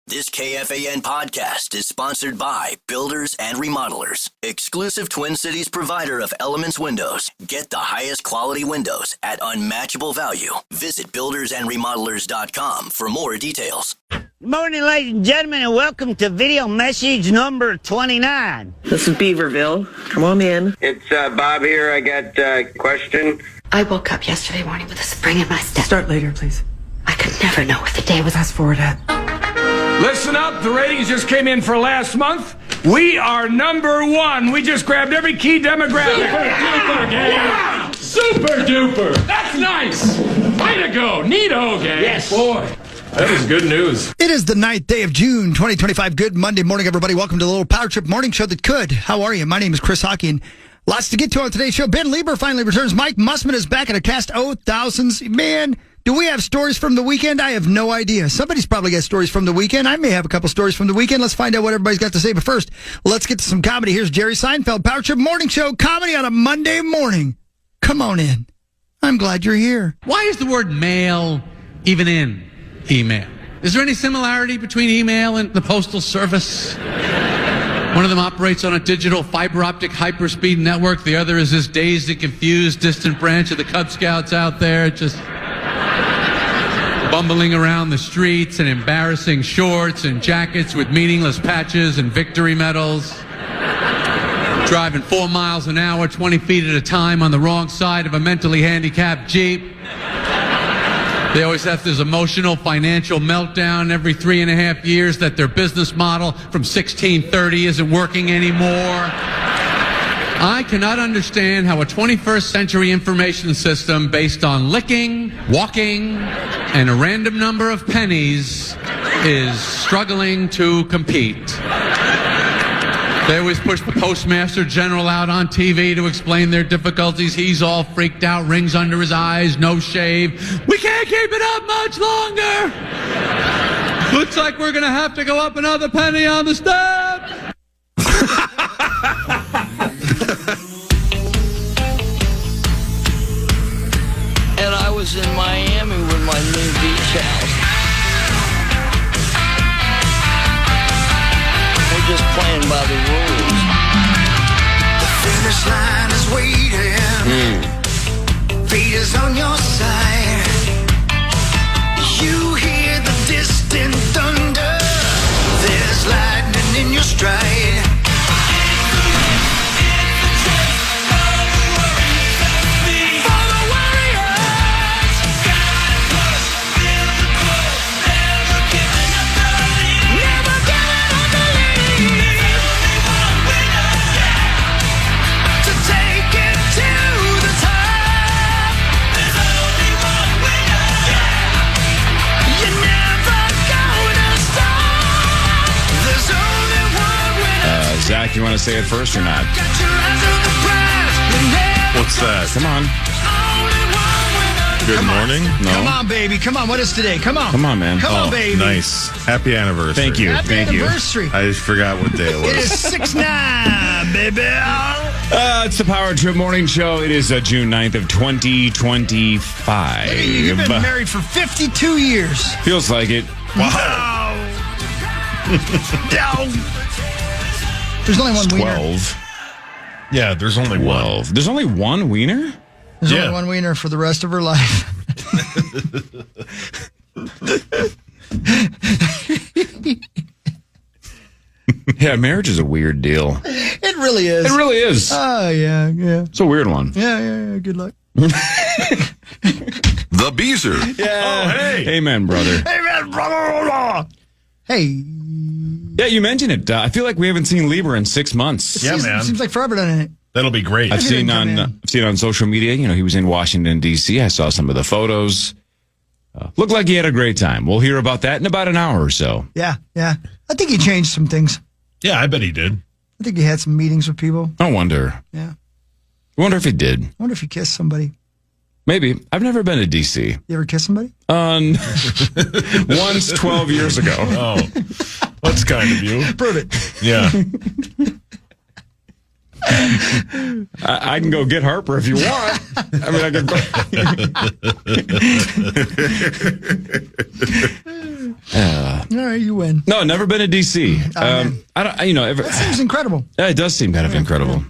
This KFAN podcast is sponsored by Builders and Remodelers, exclusive Twin Cities provider of Elements Windows. Get the highest quality windows at unmatchable value. Visit buildersandremodelers.com for more details. Good morning, ladies and gentlemen, and welcome to video message number 29. This is Beaverville. Come on in. It's Bob here. I got a question. I woke up yesterday morning with a spring in my step. Start later, please. I could never know what the day was. Fast forward ahead. Listen up, the ratings just came in for last month. We are number one. We just grabbed every key demographic. Super duper, gang. Yeah. Super duper. That's nice. Way to go. Neato, gang. Yes. Boy, that is good news. It is the 9th day of June, 2025. Good Monday morning, everybody. Welcome to the little Power Trip morning show that could. How are you? My name is Chris Hockey, and lots to get to on today's show. Ben Lieber finally returns. Mike Mussman is back in a cast. Oh, thousands. Man, do we have stories from the weekend? I have no idea. Somebody's probably got stories from the weekend. I may have a couple stories from the weekend. Let's find out what everybody's got to say. But first, let's get to some comedy. Here's Jerry Seinfeld, Power Trip Morning Show, comedy on a Monday morning. Come on in. I'm glad you're here. Why is the word mail even in email? Is there any similarity between email and the Postal Service? One of them operates on a digital fiber optic hyperspeed network. The other is this dazed and confused distant branch of the Cub Scouts out there, just bumbling around the streets in embarrassing shorts and jackets with meaningless patches and victory medals. Driving 4 miles an hour, 20 feet at a time on the wrong side of a mentally handicapped Jeep. They always have this emotional financial meltdown every 3.5 years that their business model from 1630 isn't working anymore. I cannot understand how a 21st century information system based on licking, walking, and a random number of pennies is struggling to compete. They always push the Postmaster General out on TV to explain their difficulties. He's all freaked out, rings under his eyes, no shave. We can't keep it up much longer. Looks like we're going to have to go up another penny on the step. And I was in Miami with my new beach house. We're just playing by the rules. The finish line is waiting. Fate is on your side. You hear the distant thunder. There's lightning in your stride. Zach, you want to say it first or not? What's that? Come on. Good morning? No. Come on, baby. Come on. What is today? Come on. Come on, man. Come on, baby. Nice. Happy anniversary. Thank you. Happy Thank anniversary. you. I just forgot what day it was. It is 6/9, baby. It's the Power Trip Morning Show. It is June 9th of 2025. Look at you. You've been married for 52 years. Feels like it. Wow. There's only one wiener. 12. Yeah, there's only 12. There's only one wiener? There's only one wiener for the rest of her life. Yeah, marriage is a weird deal. It really is. It really is. Oh, yeah. It's a weird one. Yeah. Good luck. The Beezer. Yeah. Oh, hey. Amen, brother. Amen, brother. Hey. Yeah, you mentioned it. I feel like we haven't seen Lieber in 6 months. Man. Seems like forever, doesn't it? That'll be great. I've seen on social media, he was in Washington, D.C. I saw some of the photos. Looked like he had a great time. We'll hear about that in about an hour or so. Yeah. I think he changed some things. Yeah, I bet he did. I think he had some meetings with people. I wonder. Yeah. I wonder if he did. I wonder if he kissed somebody. Maybe. I've never been to D.C. You ever kiss somebody? Once 12 years ago. Oh, that's kind of you. Prove it. Yeah. I can go get Harper if you want. I mean, I can go. All right, you win. No, never been to D.C. I don't. That seems incredible. Yeah, it does seem kind of incredible.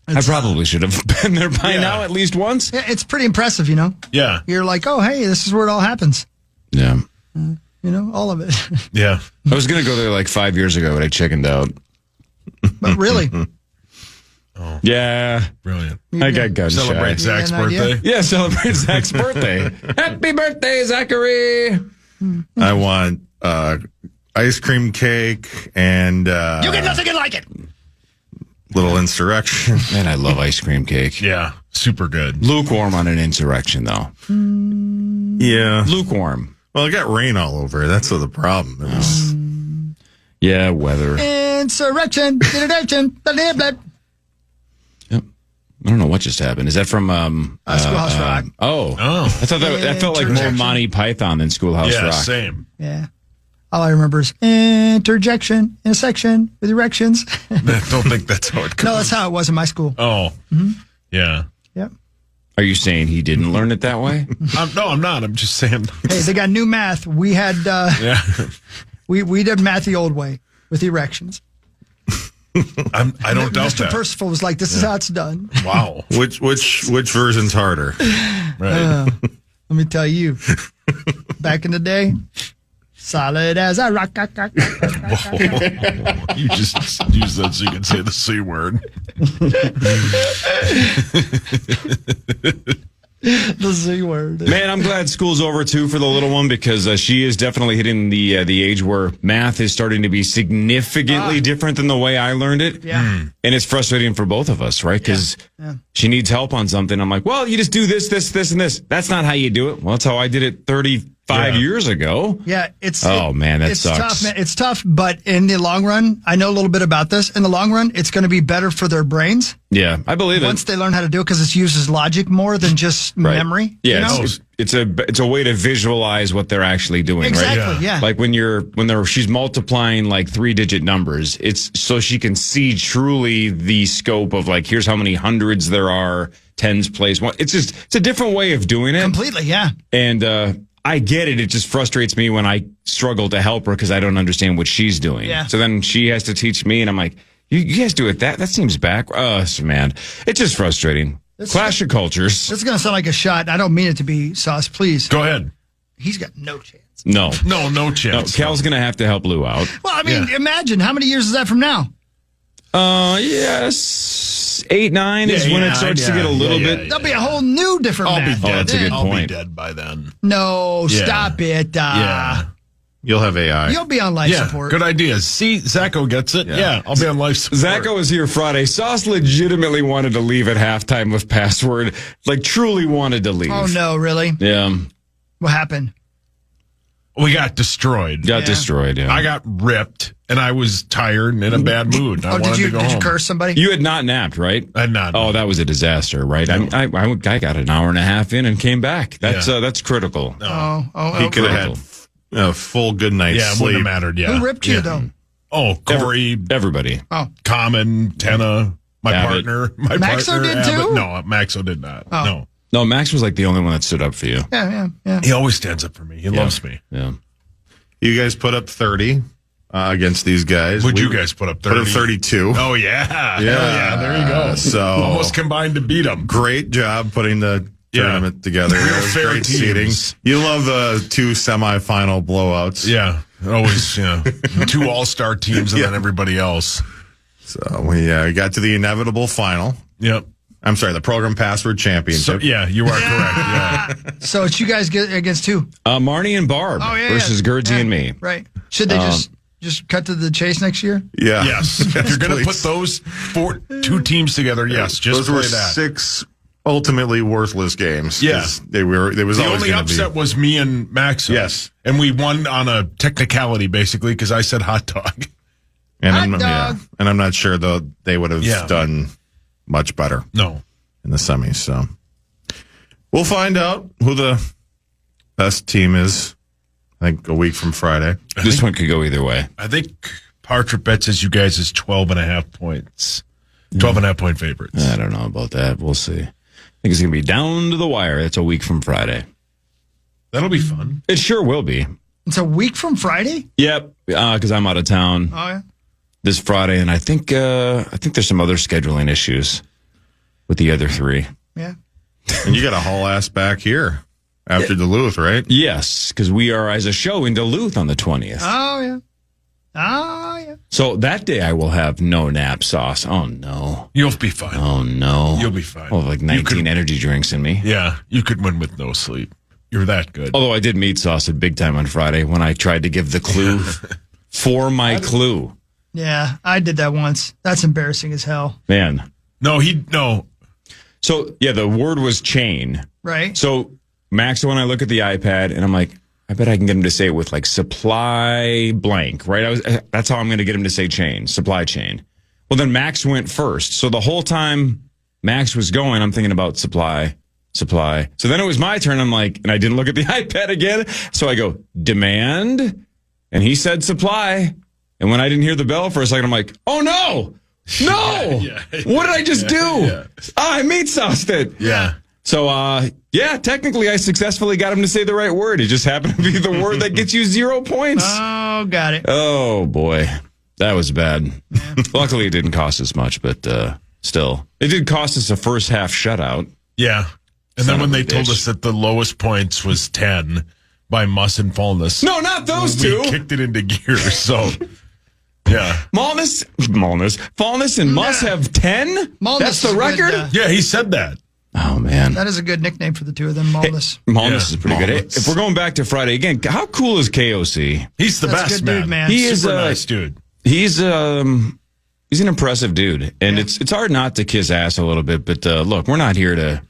I probably should have been there by now at least once. Yeah, it's pretty impressive, you know? Yeah. You're like, oh, hey, this is where it all happens. Yeah. All of it. Yeah. I was going to go there like 5 years ago, but I chickened out. But really? Oh. Yeah. Brilliant. I got gun Celebrate shy. Zach's birthday. Yeah, celebrate Zach's birthday. Happy birthday, Zachary. I want ice cream cake and You get nothing like it. little insurrection. Man, I love ice cream cake. Yeah. Super good. Lukewarm on an insurrection, though. Yeah. Lukewarm. Well, it got rain all over. That's the problem. It was, Yeah, weather. Insurrection. Yep. I don't know what just happened. Is that from Schoolhouse Rock. Oh. I thought that felt like more Monty Python than Schoolhouse Rock. Same. Yeah. All I remember is interjection, intersection with erections. I don't think that's how it goes. No, that's how it was in my school. Oh. Mm-hmm. Yeah. Yep. Are you saying he didn't learn it that way? No, I'm not. I'm just saying. Hey, they got new math. We had Yeah. we did math the old way with erections. I don't doubt Mr. that. Percival was like, "This is how it's done." Wow. which version's harder? Right. Let me tell you, back in the day, solid as a rock. You just use that so you can say the C word. The Z word. Man, I'm glad school's over too for the little one because she is definitely hitting the age where math is starting to be significantly different than the way I learned it. Yeah. And it's frustrating for both of us, right? Because she needs help on something. I'm like, well, you just do this, this, this, and this. That's not how you do it. Well, that's how I did it 35 years ago. Yeah, it's that sucks. Tough, man. It's tough, but in the long run, I know a little bit about this. In the long run, it's going to be better for their brains. Yeah, I believe it. Once they learn how to do it, because it uses logic more than just memory. Yeah, you know? it's a way to visualize what they're actually doing. Exactly. Right? Yeah. Like when she's multiplying like 3-digit numbers, it's so she can see truly the scope of like here's how many hundreds there are, tens place one. It's a different way of doing it. Completely. Yeah. And I get it. It just frustrates me when I struggle to help her because I don't understand what she's doing. Yeah. So then she has to teach me, and I'm like, you guys do it that seems back. Man, it's just frustrating. Clash of cultures. This is going to sound like a shot. I don't mean it to be, Sauce. Please. Go ahead. He's got no chance. No chance. No, Cal's going to have to help Lou out. Well, I mean, imagine how many years is that from now? Yes, 8, 9 is when it starts to get a little bit. There'll be a whole new different I'll math. be dead. Oh, that's a good I'll point. be dead by then. No, stop it. Yeah. You'll have AI. You'll be on life support. Good idea. See, Zacho gets it. Yeah, I'll be on life support. Zacho was here Friday. Sauce legitimately wanted to leave at halftime with password. Like, truly wanted to leave. Oh, no, really? Yeah. What happened? We got destroyed. Destroyed, yeah. I got ripped, and I was tired and in a bad mood. I wanted to go home. Did you curse somebody? You had not napped, right? I had not. Oh, that was a disaster, right? No. I got an hour and a half in and came back. That's critical. No. He could have had a full good night's sleep. It wouldn't have mattered, Who ripped you, though? Oh, Cory. Everybody. Oh. Common, Tenna, my Abbott. partner. Maxo did Abbott. too? No, Maxo did not. Oh. No, Max was like the only one that stood up for you. Yeah. He always stands up for me. He loves me. Yeah. You guys put up 30 against these guys. Would you guys put up 30? Put up 32. Oh, yeah. Yeah, there you go. So almost combined to beat them. Great job putting the tournament together. Real It was fair great teams. seating. You love the 2 semifinal blowouts. Yeah, always. 2 all-star teams and then everybody else. So we got to the inevitable final. Yep. I'm sorry, the program password championship. So, yeah, you are correct. Yeah. So it's you guys against who? Marnie and Barb versus Gerdzie and me. Right. Should they just cut to the chase next year? Yeah. Yes. If you're going to put those 2 teams together, yes, just those play were that. 6 ultimately worthless games. Yeah. There was the always only upset was me and Max. Yes. And we won on a technicality, basically, because I said hot dog. And I'm not sure, though, they would have done much better. No. In the semis. So we'll find out who the best team is, I think, a week from Friday. This one could go either way. I think Partrip bet says you guys is 12.5 points. 12.5 point favorites. I don't know about that. We'll see. I think it's going to be down to the wire. That's a week from Friday. That'll be fun. It sure will be. It's a week from Friday? Yep, because I'm out of town this Friday, and I think there's some other scheduling issues with the other three. Yeah. And you got to haul ass back here after Duluth, right? Yes, because we are as a show in Duluth on the 20th. Oh, yeah. Oh, yeah. So that day I will have no nap sauce. Oh, no. You'll be fine. Oh, no. You'll be fine. I'll have like 19 energy drinks in me. Yeah, you could win with no sleep. You're that good. Although I did meat sauce at big time on Friday when I tried to give the clue for my clue. Yeah, I did that once. That's embarrassing as hell. Man. No. So, yeah, the word was chain. Right. So, Max, when I look at the iPad, and I'm like, I bet I can get him to say it with like supply blank, right? That's how I'm going to get him to say chain, supply chain. Well, then Max went first. So the whole time Max was going, I'm thinking about supply. So then it was my turn. I'm like, and I didn't look at the iPad again. So I go, demand. And he said supply. And when I didn't hear the bell for a second, I'm like, oh no. What did I just do? I meat sauced it. Yeah. So, technically I successfully got him to say the right word. It just happened to be the word that gets you 0 points. Oh, got it. Oh, boy. That was bad. Yeah. Luckily, it didn't cost us much, but still. It did cost us a first half shutout. Yeah. And then when they told us that the lowest points was 10 by Muss and Fallness. No, not those two. We kicked it into gear, so... Yeah. Fallness and Muss have 10? That's the record? Good, yeah, he said that. Oh, man. That is a good nickname for the two of them, Malnus. Malnus is pretty good. Hey, if we're going back to Friday, again, how cool is KOC? He's the best, good dude, man. He is super nice dude. He's an impressive dude, and it's hard not to kiss ass a little bit, but look, we're not here to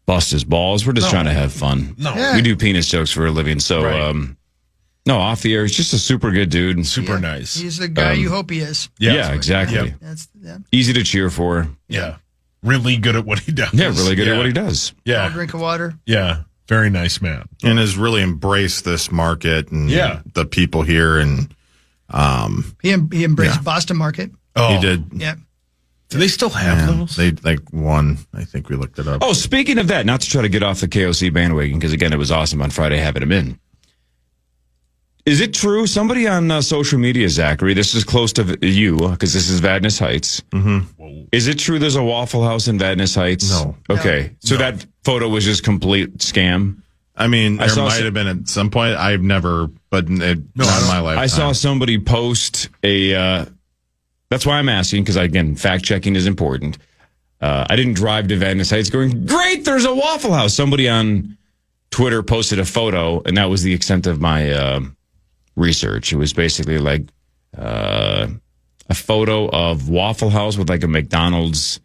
bust his balls. We're just trying to have fun. No. Yeah. We do penis jokes for a living, so... Right. No, off the air, he's just a super good dude. Super nice. He's the guy you hope he is. Yeah, exactly. Yep. Easy to cheer for. Yeah. Really good at what he does. Yeah, really good at what he does. Yeah. I'll drink of water. Yeah. Very nice man. And has really embraced this market and the people here. And he embraced Boston market. Oh, he did. Yeah. Do they still have those? They won. I think we looked it up. Oh, speaking of that, not to try to get off the KOC bandwagon, because again, it was awesome on Friday having him in. Is it true? Somebody on social media, Zachary, this is close to you, because this is Vadnais Heights. Mm-hmm. Is it true there's a Waffle House in Vadnais Heights? No. Okay. So that photo was just complete scam? I mean, there might have been at some point. I've never, but not in my lifetime. I saw somebody post that's why I'm asking, because, again, fact-checking is important. I didn't drive to Vadnais Heights going, great, there's a Waffle House. Somebody on Twitter posted a photo, and that was the extent of my... research. It was basically like a photo of Waffle House with like a McDonald's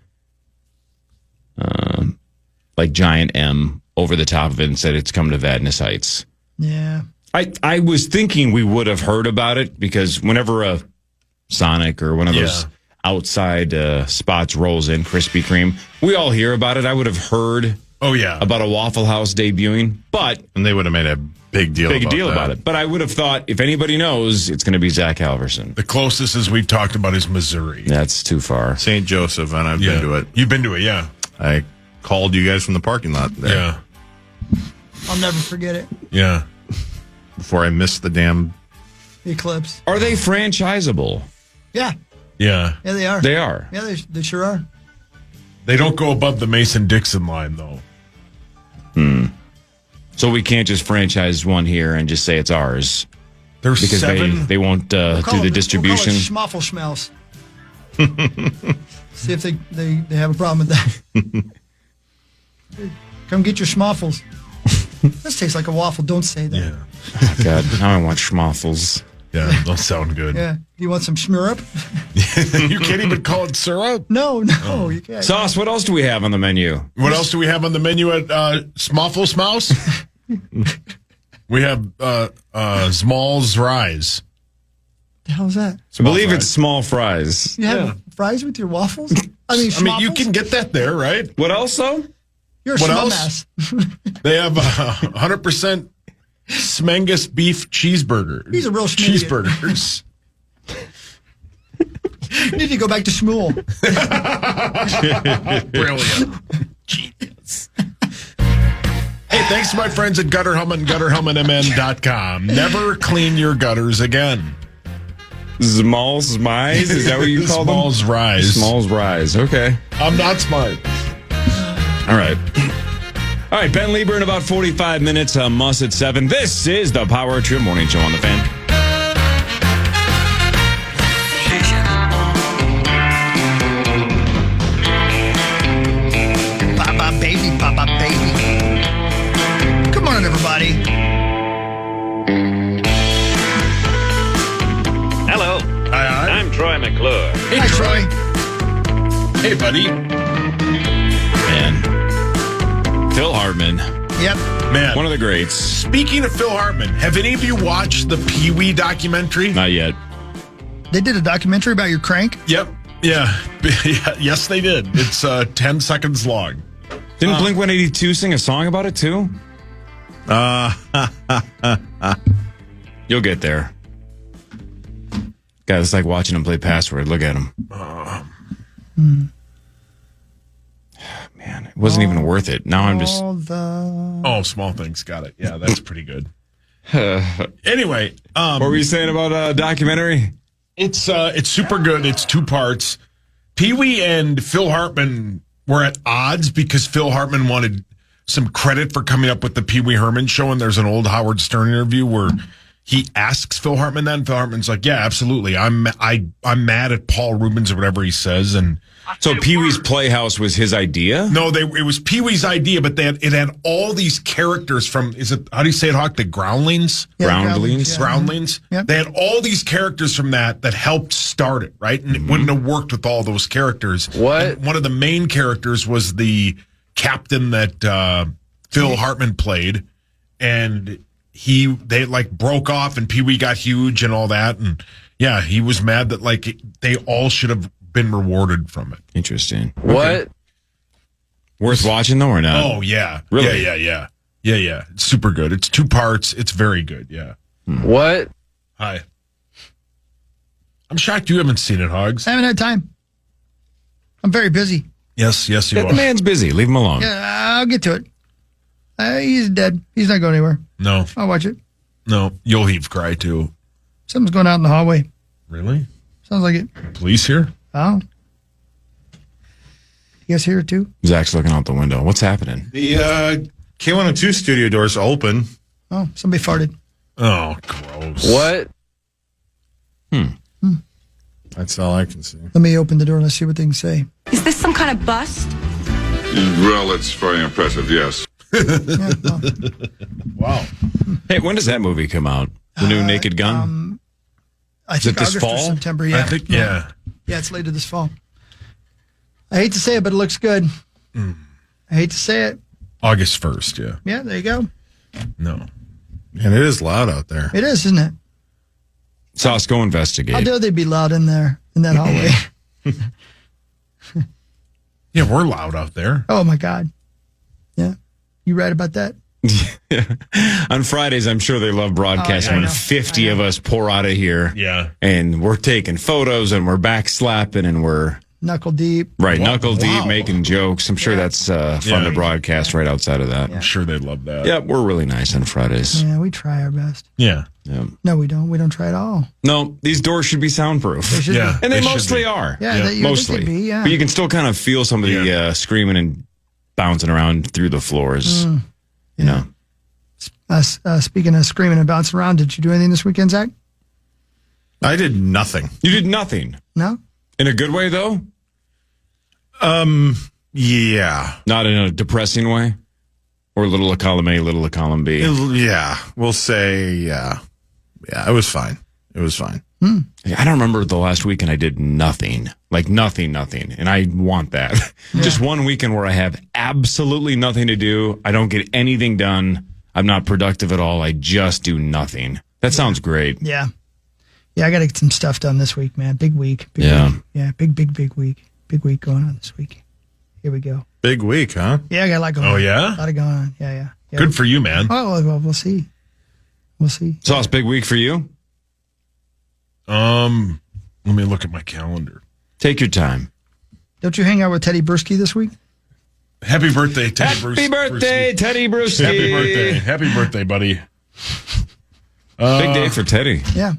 like giant M over the top of it and said it's come to Vadnais Heights. Yeah. I was thinking we would have heard about it because whenever a Sonic or one of those outside spots rolls in, Krispy Kreme, we all hear about it. I would have heard about a Waffle House debuting, and they would have made a big deal about it. But I would have thought, if anybody knows, it's going to be Zach Halverson. The closest, as we've talked about, is Missouri. That's too far. St. Joseph, and I've been to it. You've been to it, yeah. I called you guys from the parking lot there. Yeah. I'll never forget it. Yeah. Before I missed the damn... eclipse. Are they franchisable? Yeah. Yeah. Yeah, they are. They are. Yeah, they sure are. They don't go above the Mason-Dixon line, though. So we can't just franchise one here and just say it's ours. There's because 7. They won't do the distribution. We'll call it Schmoffel Schmells. See if they have a problem with that. Come get your schmoffles. This tastes like a waffle. Don't say that. Yeah. Oh, God, now I want schmoffles. Yeah, those sound good. Yeah. Do you want some schmurrup? You can't even call it syrup? No, you can't. Sauce, what else do we have on the menu? What else do we have on the menu at Smoffles Mouse? We have Small's Rise. The hell is that? I believe it's small fries. You have fries with your waffles? I mean, you can get that there, right? What else, though? You're a schmum-ass. They have 100% Smengus beef cheeseburger. He's a real cheeseburgers. You need to go back to Shmuel. Brilliant. Genius. Hey, Thanks to my friends at Gutter Helmet and GutterHelmetMN.com. Never clean your gutters again. Smalls Rise? Is that what you call them? Smalls Rise. Smalls Rise. Okay. I'm not smart. All right. All right, Ben Lieber in about 45 minutes. Muss at 7. This is the Power Trip Morning Show on the Fan. Papa baby, Papa baby. Good morning, everybody. Hello. Hi. I'm Troy McClure. Hey, Hi, Troy. Hey, buddy. Man. Phil Hartman. Yep. Man. One of the greats. Speaking of Phil Hartman, have any of you watched the Pee Wee documentary? Not yet. They did a documentary about your crank. Yep. Yeah. Yes, they did. It's 10 seconds long. Didn't Blink-182 sing a song about it, too? You'll get there. God, it's like watching him play Password. Look at him. Man, it wasn't even worth it. Now I'm just... Oh, Small Things. Got it. Yeah, that's pretty good. Anyway. What were you saying about a documentary? It's super good. It's 2 parts. Pee Wee and Phil Hartman were at odds because Phil Hartman wanted some credit for coming up with the Pee Wee Herman show, and there's an old Howard Stern interview where he asks Phil Hartman that, and Phil Hartman's like, "Yeah, absolutely. I'm mad at Paul Rubens or whatever he says." And so Pee Wee's Playhouse was his idea? No, it was Pee Wee's idea, but it had all these characters from, how do you say it, Hawk? The Groundlings? Yeah, Groundlings? yeah. Groundlings. Yep. They had all these characters from that helped start it, right? And it wouldn't have worked with all those characters. What? And one of the main characters was the captain that Phil Hartman played, and they broke off, and Pee Wee got huge and all that, and yeah, he was mad that they all should have been rewarded from it. Interesting. What? Okay. Worth watching though or not? Oh yeah, Really? yeah. It's super good. It's 2 parts. It's very good. Yeah. What? Hi. I'm shocked you haven't seen it, Hogs. I haven't had time. I'm very busy. Yes, you The are. man's busy. Leave him alone. Yeah, I'll get to it. He's dead. He's not going anywhere. No, I'll watch it. you'll heave cry too. Something's going out in the hallway. Really? Sounds like it. Police here? Oh. You guys hear it too? Zach's looking out the window. What's happening? The K102 studio doors open. Oh, somebody farted. Oh, gross. What? That's all I can see. Let me open the door and let's see what they can say. Is this some kind of bust? Well, it's very impressive, yes. Yeah, well, Wow. Hey, when does that movie come out? The new Naked Gun? I Is think it this August or fall? September, yeah. I think, yeah. Yeah, it's later this fall. I hate to say it, but it looks good. I hate to say it. August 1st, yeah. Yeah, there you go. No. And it is loud out there. It is, isn't it? Sauce, go investigate. How dare they be loud in there, in that hallway? Yeah, we're loud out there. Oh, my God. Yeah. You right about that? On Fridays, I'm sure they love broadcasting when 50 of us pour out of here. Yeah. And we're taking photos and we're backslapping and we're Knuckle deep. right, Wow. knuckle deep, Wow. making jokes. I'm sure that's fun Yeah. to broadcast right outside of that. I'm sure they'd love that. Yeah, we're really nice on Fridays. Yeah, we try our best. Yeah. Yeah. No, we don't. We don't try at all. No, these doors should be soundproof. They should Yeah. be. And they They should mostly be. are. Yeah, Yeah. They, you would think Mostly. they'd be, yeah. But you can still kind of feel somebody screaming and bouncing around through the floors. You know. Speaking of screaming and bouncing around, did you do anything this weekend, Zach? I did nothing. You did nothing. No? In a good way, though? Yeah. Not in a depressing way? Or little a column A, little a column B? Yeah. We'll say, yeah. Yeah, it was fine. It was fine. I don't remember the last weekend I did nothing. Like nothing. And I want that. Just one weekend where I have absolutely nothing to do. I don't get anything done. I'm not productive at all. I just do nothing. That sounds great. Yeah. Yeah, I got to get some stuff done this week, man. Big week. Big Yeah. week. Yeah, big week. Big week going on this week. Here we go. Big week, huh? Yeah, I got a lot going on. Oh, yeah? A lot going on. Yeah. Good for you, man. Oh, well, we'll see. We'll see. So it's a big week for you? Let me look at my calendar. Take your time. Don't you hang out with Teddy Bursky this week? Happy birthday, Teddy Bruce. Happy birthday, Teddy Bruce. Happy birthday. Happy birthday, buddy. Big day for Teddy. Yeah.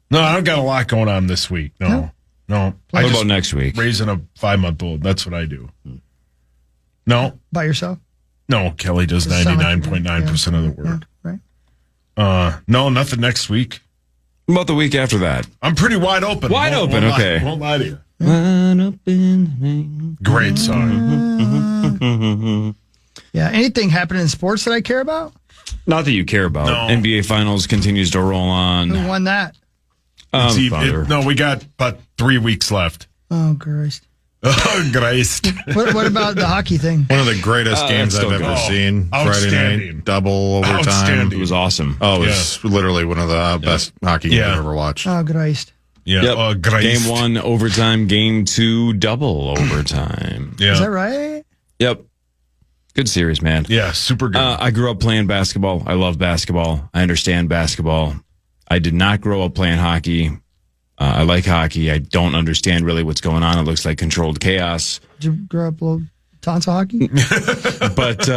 No, I don't got a lot going on this week. No. What about next week? Raising a 5-month-old. That's what I do. No. By yourself? No, Kelly does 99.9% of the work. Yeah, right. No, nothing next week. What about the week after that? I'm pretty wide open. Won't okay. Won't lie to you. Wide open. Great song. Yeah. Anything happening in sports that I care about? Not that you care about. No. NBA Finals continues to roll on. Who won that? No, we got about 3 weeks left. Oh, Christ. Oh, Christ. What about the hockey thing? One of the greatest games I've ever seen. Friday night, double overtime. It was awesome. Oh, it was literally one of the best hockey games I've ever watched. Oh, Christ. Yeah. Yep. Oh, Christ. Game 1, overtime. Game 2, double overtime. Yeah. Is that right? Yep. Good series, man. Yeah, super good. I grew up playing basketball. I love basketball. I understand basketball. I did not grow up playing hockey. I like hockey. I don't understand really what's going on. It looks like controlled chaos. Did you grow up a little tons of hockey? But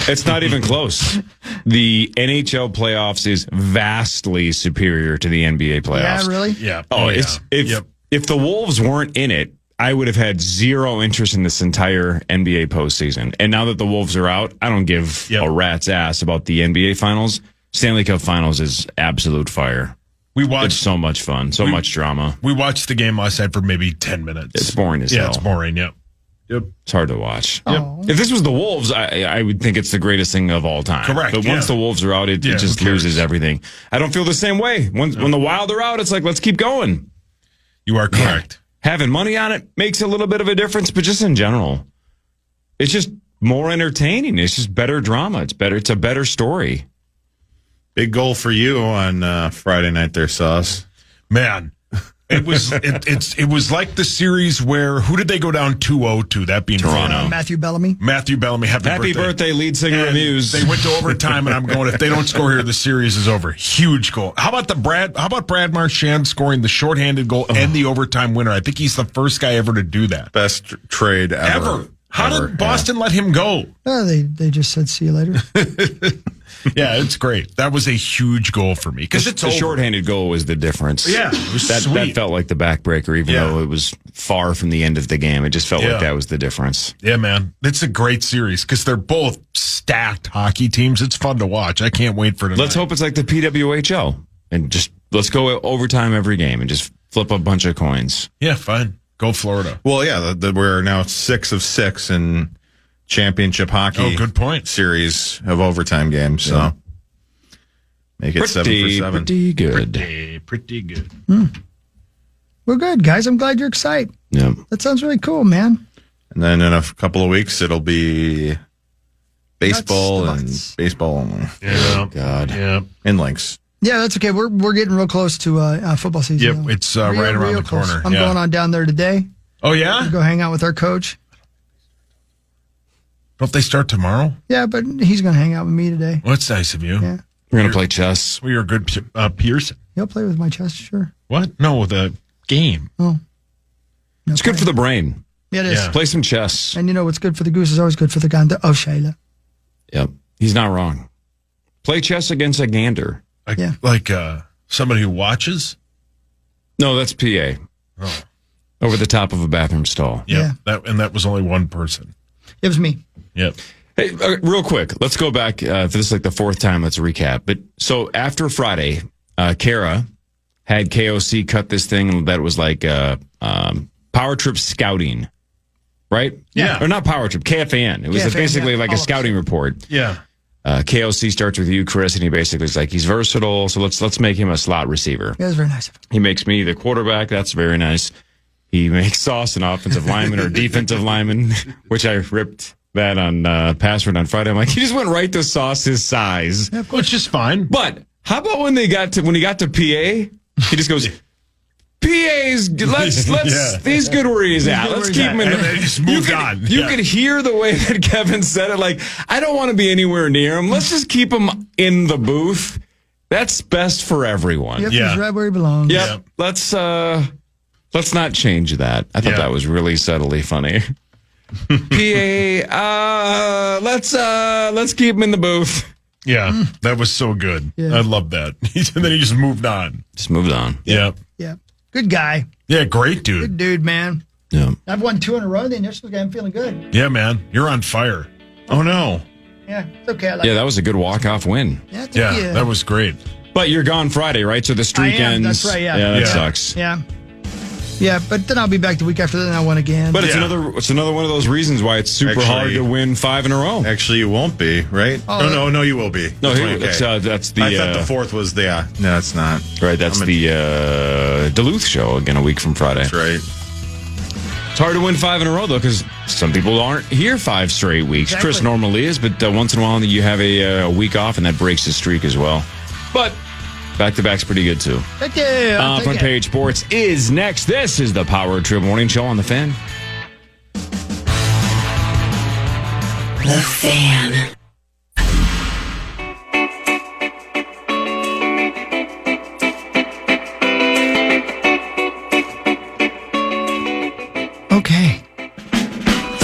it's not even close. The NHL playoffs is vastly superior to the NBA playoffs. Yeah, really? Yeah. Oh, if the Wolves weren't in it, I would have had zero interest in this entire NBA postseason. And now that the Wolves are out, I don't give a rat's ass about the NBA Finals. Stanley Cup Finals is absolute fire. It's so much fun, so much drama. We watched the game last night for maybe 10 minutes. It's boring as hell. Yeah, it's boring, yep. It's hard to watch. Yep. If this was the Wolves, I would think it's the greatest thing of all time. Correct. But once the Wolves are out, it just loses everything. I don't feel the same way. When the Wild are out, it's like, let's keep going. You are correct. Having money on it makes a little bit of a difference, but just in general, it's just more entertaining. It's just better drama. It's better. It's a better story. Big goal for you on Friday night there, Sauce. Man, it was it was like the series where, who did they go down 2-0 to? That being Toronto. Matthew Bellamy. Matthew Bellamy, happy birthday, lead singer of Muse. They went to overtime, and I'm going, if they don't score here, the series is over. Huge goal. How about Brad Marchand scoring the shorthanded goal and the overtime winner? I think he's the first guy ever to do that. Best trade ever. How did Boston let him go? Oh, they just said, see you later. Yeah, it's great. That was a huge goal for me because it's the shorthanded goal was the difference. Yeah, it was that sweet. felt like the backbreaker, even though it was far from the end of the game. It just felt like that was the difference. Yeah, man, it's a great series because they're both stacked hockey teams. It's fun to watch. I can't wait for tonight. Let's hope it's like the PWHL and just let's go overtime every game and just flip a bunch of coins. Yeah, fine. Go Florida. Well, yeah, we're now 6 of 6 in championship hockey. Oh, good point. Series of overtime games. So make it 7 for 7. Pretty good. Pretty good. Well, good, guys. I'm glad you're excited. Yeah. That sounds really cool, man. And then in a couple of weeks, it'll be baseball Nuts. and baseball only. Yeah. Oh, God. Yeah. And links. Yeah, that's okay. We're getting real close to football season. Yep, though. it's right around the close. corner. I'm going on down there today. Oh, yeah? Go hang out with our coach. Don't they start tomorrow? Yeah, but he's going to hang out with me today. Well, that's nice of you. Yeah. We're going to play chess. Well, you're a good Pearson. He'll play with my chest, sure. What? No, the game. Oh. No It's good for the brain. Yeah, it is. Yeah. Play some chess. And you know what's good for the goose is always good for the gander. Oh, Shayla. Yep. He's not wrong. Play chess against a gander. Like somebody who watches? No, that's PA. Oh. Over the top of a bathroom stall. Yeah. That was only one person. It was me. Yep. Hey, real quick, let's go back. For this is like the fourth time. Let's recap. But so after Friday, Kara had KOC cut this thing that was like Power Trip Scouting, right? Yeah. Or not Power Trip, KFAN. It was KFAN, basically yeah. like a scouting report. Yeah. KOC starts with you, Chris, and he basically is like, he's versatile, so let's make him a slot receiver. Yeah, it was very nice of him. He makes me the quarterback. That's very nice. He makes Sauce an offensive lineman or defensive lineman, which I ripped that on password on Friday. I'm like, he just went right to Sauce's size, Which is fine. But how about when he got to PA? He just goes, PA's let's he's good where he's at. Let's keep him in. And they just moved on. You could hear the way that Kevin said it. Like, I don't want to be anywhere near him. Let's just keep him in the booth. That's best for everyone. Yep, he's right where he belongs. Yep. Let's not change that. I thought that was really subtly funny. PA, let's keep him in the booth. Yeah, that was so good. Yeah. I love that. And then he just moved on. Yeah. Yeah. Good guy. Yeah, great dude. Good dude, man. Yeah. I've won 2 in a row. The initial game, I'm feeling good. Yeah, man. You're on fire. Oh, no. Yeah, it's okay. I like Yeah, that was a good walk-off win. Yeah, that was great. But you're gone Friday, right? So the streak I am. ends. That's right, yeah. Yeah, that Yeah. sucks. Yeah. Yeah, but then I'll be back the week after that and I'll win again. But it's another one of those reasons why it's super hard to win 5 in a row. Actually, you won't be, right? Oh, No, you will be. No, That's that's the. I thought the fourth was the. No, it's not. Right, that's the Duluth show again a week from Friday. That's right. It's hard to win 5 in a row though because some people aren't here 5 straight weeks. Exactly. Chris normally is, but once in a while you have a week off and that breaks the streak as well. But back-to-back's pretty good too. Thank you. I'll take Front it. Page Sports is next. This is the Power Trip Morning Show on the Fan. The Fan. Okay.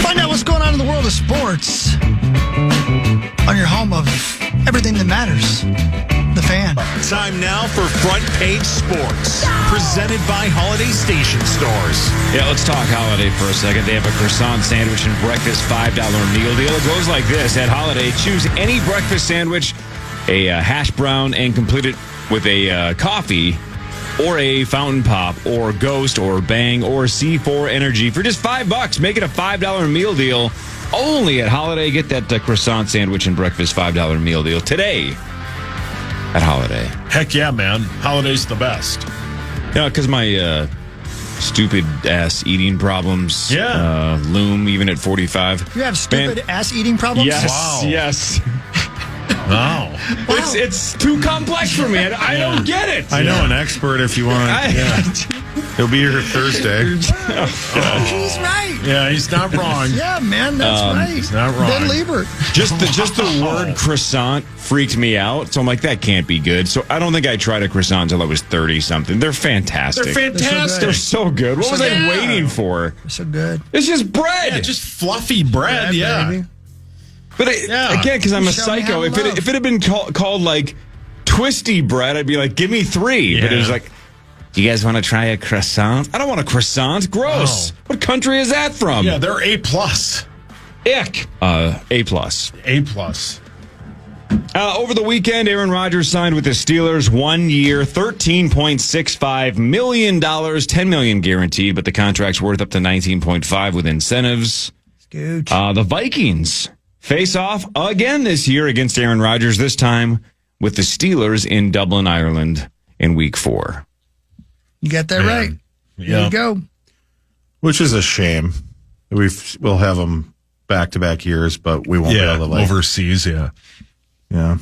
Find out what's going on in the world of sports on your home of everything that matters. The Fan. Time now for Front Page Sports, presented by Holiday Station Stores. Yeah, let's talk Holiday for a second. They have a croissant sandwich and breakfast $5 meal deal. It goes like this. At Holiday, choose any breakfast sandwich, a hash brown, and complete it with a coffee or a fountain pop or Ghost or Bang or C4 Energy for just $5. Make it a $5 meal deal only at Holiday. Get that croissant sandwich and breakfast $5 meal deal today at Holiday. Heck yeah, man. Holiday's the best. Yeah, because my stupid ass eating problems loom even at 45. You have stupid ass eating problems? Yes. Wow. Yes. Wow. It's too complex for me. I don't get it. I know an expert if you want. He'll be here Thursday. He's right. Yeah, he's not wrong. Yeah, man, that's right. He's not wrong. Ben Lieber. Just the word croissant freaked me out. So I'm like, that can't be good. So I don't think I tried a croissant until I was 30-something. They're fantastic. They're fantastic. They're so good. What was I waiting for? They're so good. It's just bread. Yeah, just fluffy bread. Yeah. Baby. But again, because I'm a Show me how psycho, to if love. it had been called like twisty bread, I'd be like, give me 3. But it was like, do you guys want to try a croissant? I don't want a croissant. Gross. No. What country is that from? Yeah, they're A+. Ick. A+. A+. Over the weekend, Aaron Rodgers signed with the Steelers 1 year, $13.65 million, $10 million guaranteed, but the contract's worth up to $19.5 with incentives. Scooch. The Vikings face off again this year against Aaron Rodgers, this time with the Steelers in Dublin, Ireland in week 4. You got that right. There Yeah. you go. Which is a shame. We'll have them back-to-back years, but we won't be able to overseas, yeah. Yeah.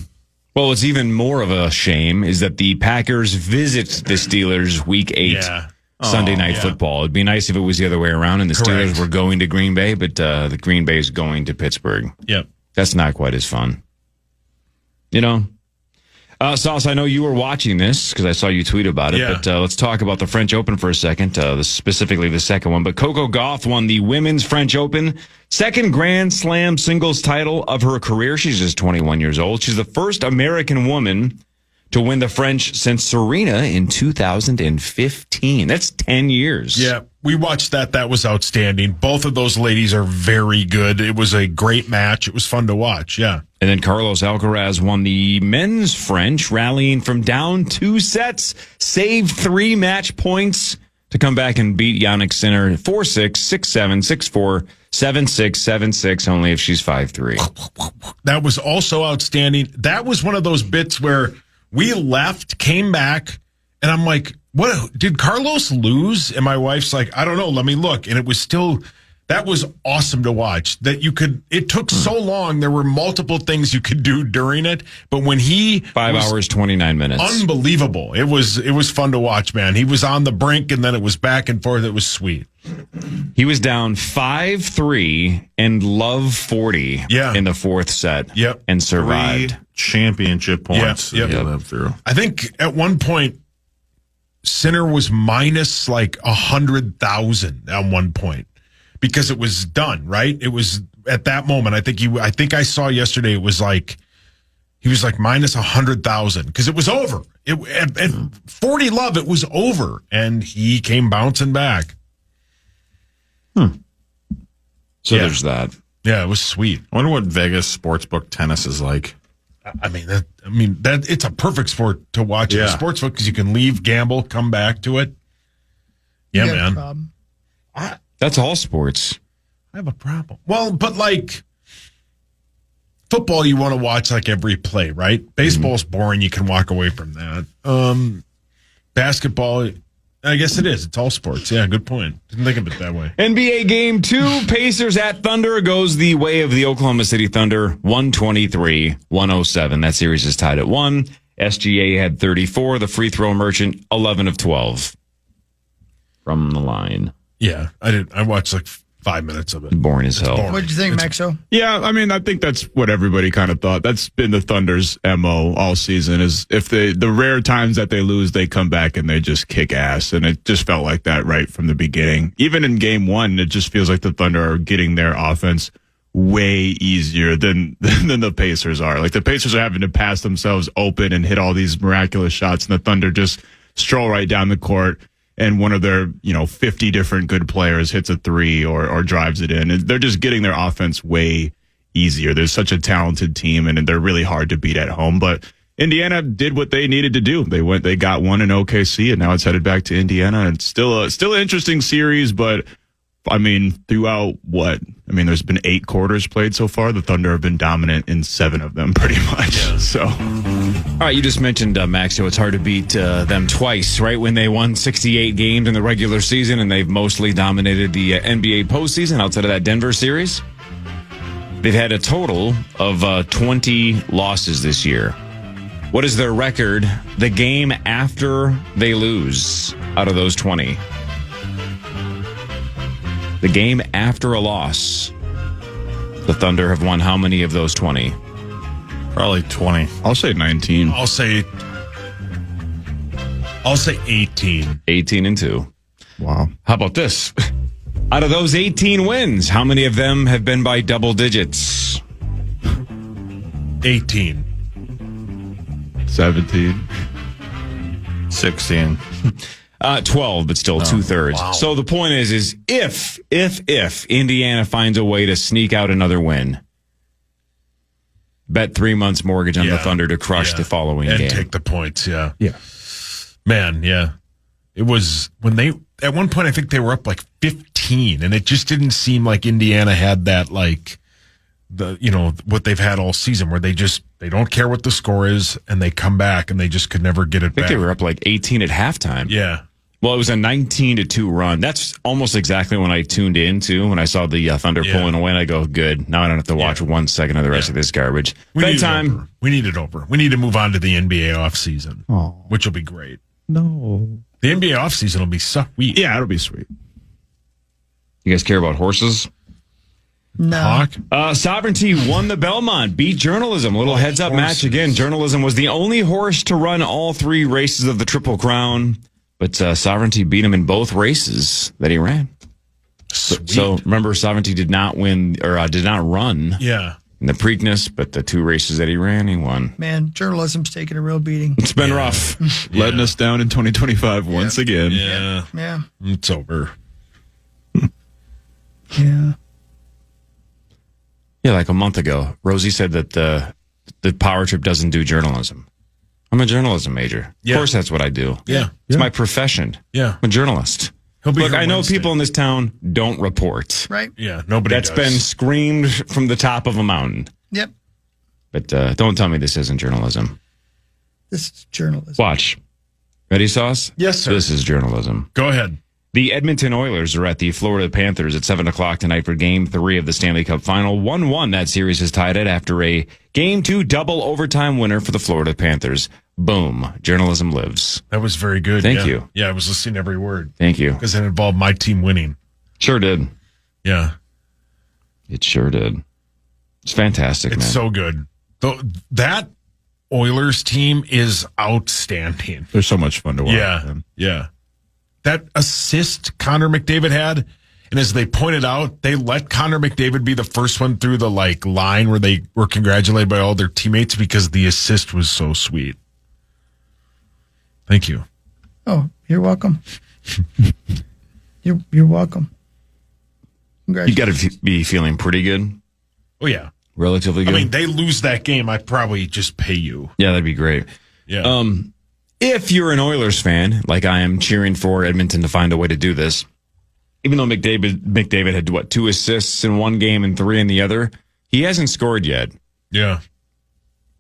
Well, what's even more of a shame is that the Packers visit the Steelers week 8 Yeah. Sunday night football. It'd be nice if it was the other way around and the Correct. Steelers were going to Green Bay, but the Green Bay is going to Pittsburgh. Yep. That's not quite as fun. You know? Sauce, I know you were watching this because I saw you tweet about it, Yeah. but let's talk about the French Open for a second, specifically the second one. But Coco Gauff won the Women's French Open, second Grand Slam singles title of her career. She's just 21 years old. She's the first American woman to win the French since Serena in 2015. That's 10 years. Yeah, we watched that. That was outstanding. Both of those ladies are very good. It was a great match. It was fun to watch. Yeah. And then Carlos Alcaraz won the men's French, rallying from down 2 sets, saved 3 match points to come back and beat Jannik Sinner 4-6, 6-7, 6-4, 7-6, 7-6, only if she's 5-3. That was also outstanding. That was one of those bits where we left, came back, and I'm like, what? Did Carlos lose? And my wife's like, I don't know. Let me look. And it was still, that was awesome to watch. That you could, it took so long. There were multiple things you could do during it. But when he 5 hours, 29 minutes. Unbelievable. It was fun to watch, man. He was on the brink and then it was back and forth. It was sweet. He was down 5-3 and love 40 in the 4th set. Yep. And survived. 3 championship points Yep. that he lived through. I think at one point, Sinner was minus like 100,000 at one point because it was done, right? It was at that moment. I think I saw yesterday it was like he was like minus 100,000 because it was over. At 40 love, it was over, and he came bouncing back. So there's that. Yeah, it was sweet. I wonder what Vegas sportsbook tennis is like. I mean, it's a perfect sport to watch at a sportsbook because you can leave, gamble, come back to it. Yeah, You got a man. problem. That's all sports. I have a problem. Well, but like football, you want to watch like every play, right? Baseball's boring. You can walk away from that. Basketball, I guess it is. It's all sports. Yeah, good point. Didn't think of it that way. NBA Game 2, Pacers at Thunder goes the way of the Oklahoma City Thunder, 123-107. That series is tied at 1. SGA had 34. The free throw merchant, 11 of 12 from the line. Yeah, I watched like 5 minutes of it. Boring as hell. What did you think, Maxo? Yeah, I mean, I think that's what everybody kind of thought. That's been the Thunder's MO all season, is if the rare times that they lose, they come back and they just kick ass. And it just felt like that right from the beginning. Even in game 1, it just feels like the Thunder are getting their offense way easier than the Pacers are. Like the Pacers are having to pass themselves open and hit all these miraculous shots, and the Thunder just stroll right down the court. And one of their, 50 different good players hits a three or drives it in. And they're just getting their offense way easier. They're such a talented team, and they're really hard to beat at home. But Indiana did what they needed to do. They got one in OKC, and now it's headed back to Indiana. And it's still an interesting series, but I mean, throughout there's been 8 quarters played so far. The Thunder have been dominant in 7 of them, pretty much. Yeah. So, all right, you just mentioned Max. So it's hard to beat them twice, right? When they won 68 games in the regular season, and they've mostly dominated the NBA postseason outside of that Denver series. They've had a total of 20 losses this year. What is their record the game after they lose out of those 20? The game after a loss, the Thunder have won how many of those 20? Probably 20. I'll say 19. I'll say 18. 18-2. Wow. How about this? Out of those 18 wins, how many of them have been by double digits? 18. 17. 16. 12, but still 2/3. Wow. So the point is if Indiana finds a way to sneak out another win, bet 3 months mortgage on the Thunder to crush the following and game. take the points. Yeah. Yeah. Man, yeah. It was when at one point, I think they were up like 15, and it just didn't seem like Indiana had that, like, what they've had all season, where they don't care what the score is, and they come back and they just could never get it back. I think they were up like 18 at halftime. Yeah. Well, it was a 19-2 run. That's almost exactly when I tuned in to, when I saw the Thunder pulling away, and I go, good. Now I don't have to watch 1 second of the rest of this garbage. Bedtime. We need it over. We need to move on to the NBA offseason, which will be great. No. The NBA offseason will be sweet. Yeah, it'll be sweet. You guys care about horses? No. Hawk? Sovereignty won the Belmont, beat Journalism. Little heads-up match again. Journalism was the only horse to run all 3 races of the Triple Crown, but Sovereignty beat him in both races that he ran. So remember, Sovereignty did not win, or did not run in the Preakness, but the 2 races that he ran, he won. Man, journalism's taking a real beating. It's been rough. Letting us down in 2025 once again. Yeah. Yeah. It's over. Yeah. Yeah, like a month ago, Rosie said that the Power Trip doesn't do journalism. I'm a journalism major. Yeah. Of course, that's what I do. Yeah. It's my profession. Yeah. I'm a journalist. He'll be Look, here I know Wednesday. people in this town don't report. Right? Yeah, nobody That's does. been screamed from the top of a mountain. Yep. But don't tell me this isn't journalism. This is journalism. Watch. Ready, Sauce? Yes, sir. This is journalism. Go ahead. The Edmonton Oilers are at the Florida Panthers at 7 o'clock tonight for Game 3 of the Stanley Cup Final. 1-1 that series is tied at after a Game 2 double overtime winner for the Florida Panthers. Boom. Journalism lives. That was very good. Thank you. Yeah, I was listening to every word. Thank you. Because it involved my team winning. Sure did. Yeah. It sure did. It's fantastic, It's man. so good. That Oilers team is outstanding. They're so much fun to watch. Yeah. man. Yeah. That assist Connor McDavid had, And as they pointed out, they let Connor McDavid be the first one through the line where they were congratulated by all their teammates because the assist was so sweet. Thank you. Oh, you're welcome. You're welcome. You got to be feeling pretty good. Oh, yeah. Relatively good. I mean, they lose that game, I'd probably just pay you. Yeah, that'd be great. Yeah. If you're an Oilers fan, like I am, cheering for Edmonton to find a way to do this, even though McDavid had, 2 assists in one game and 3 in the other, he hasn't scored yet. Yeah.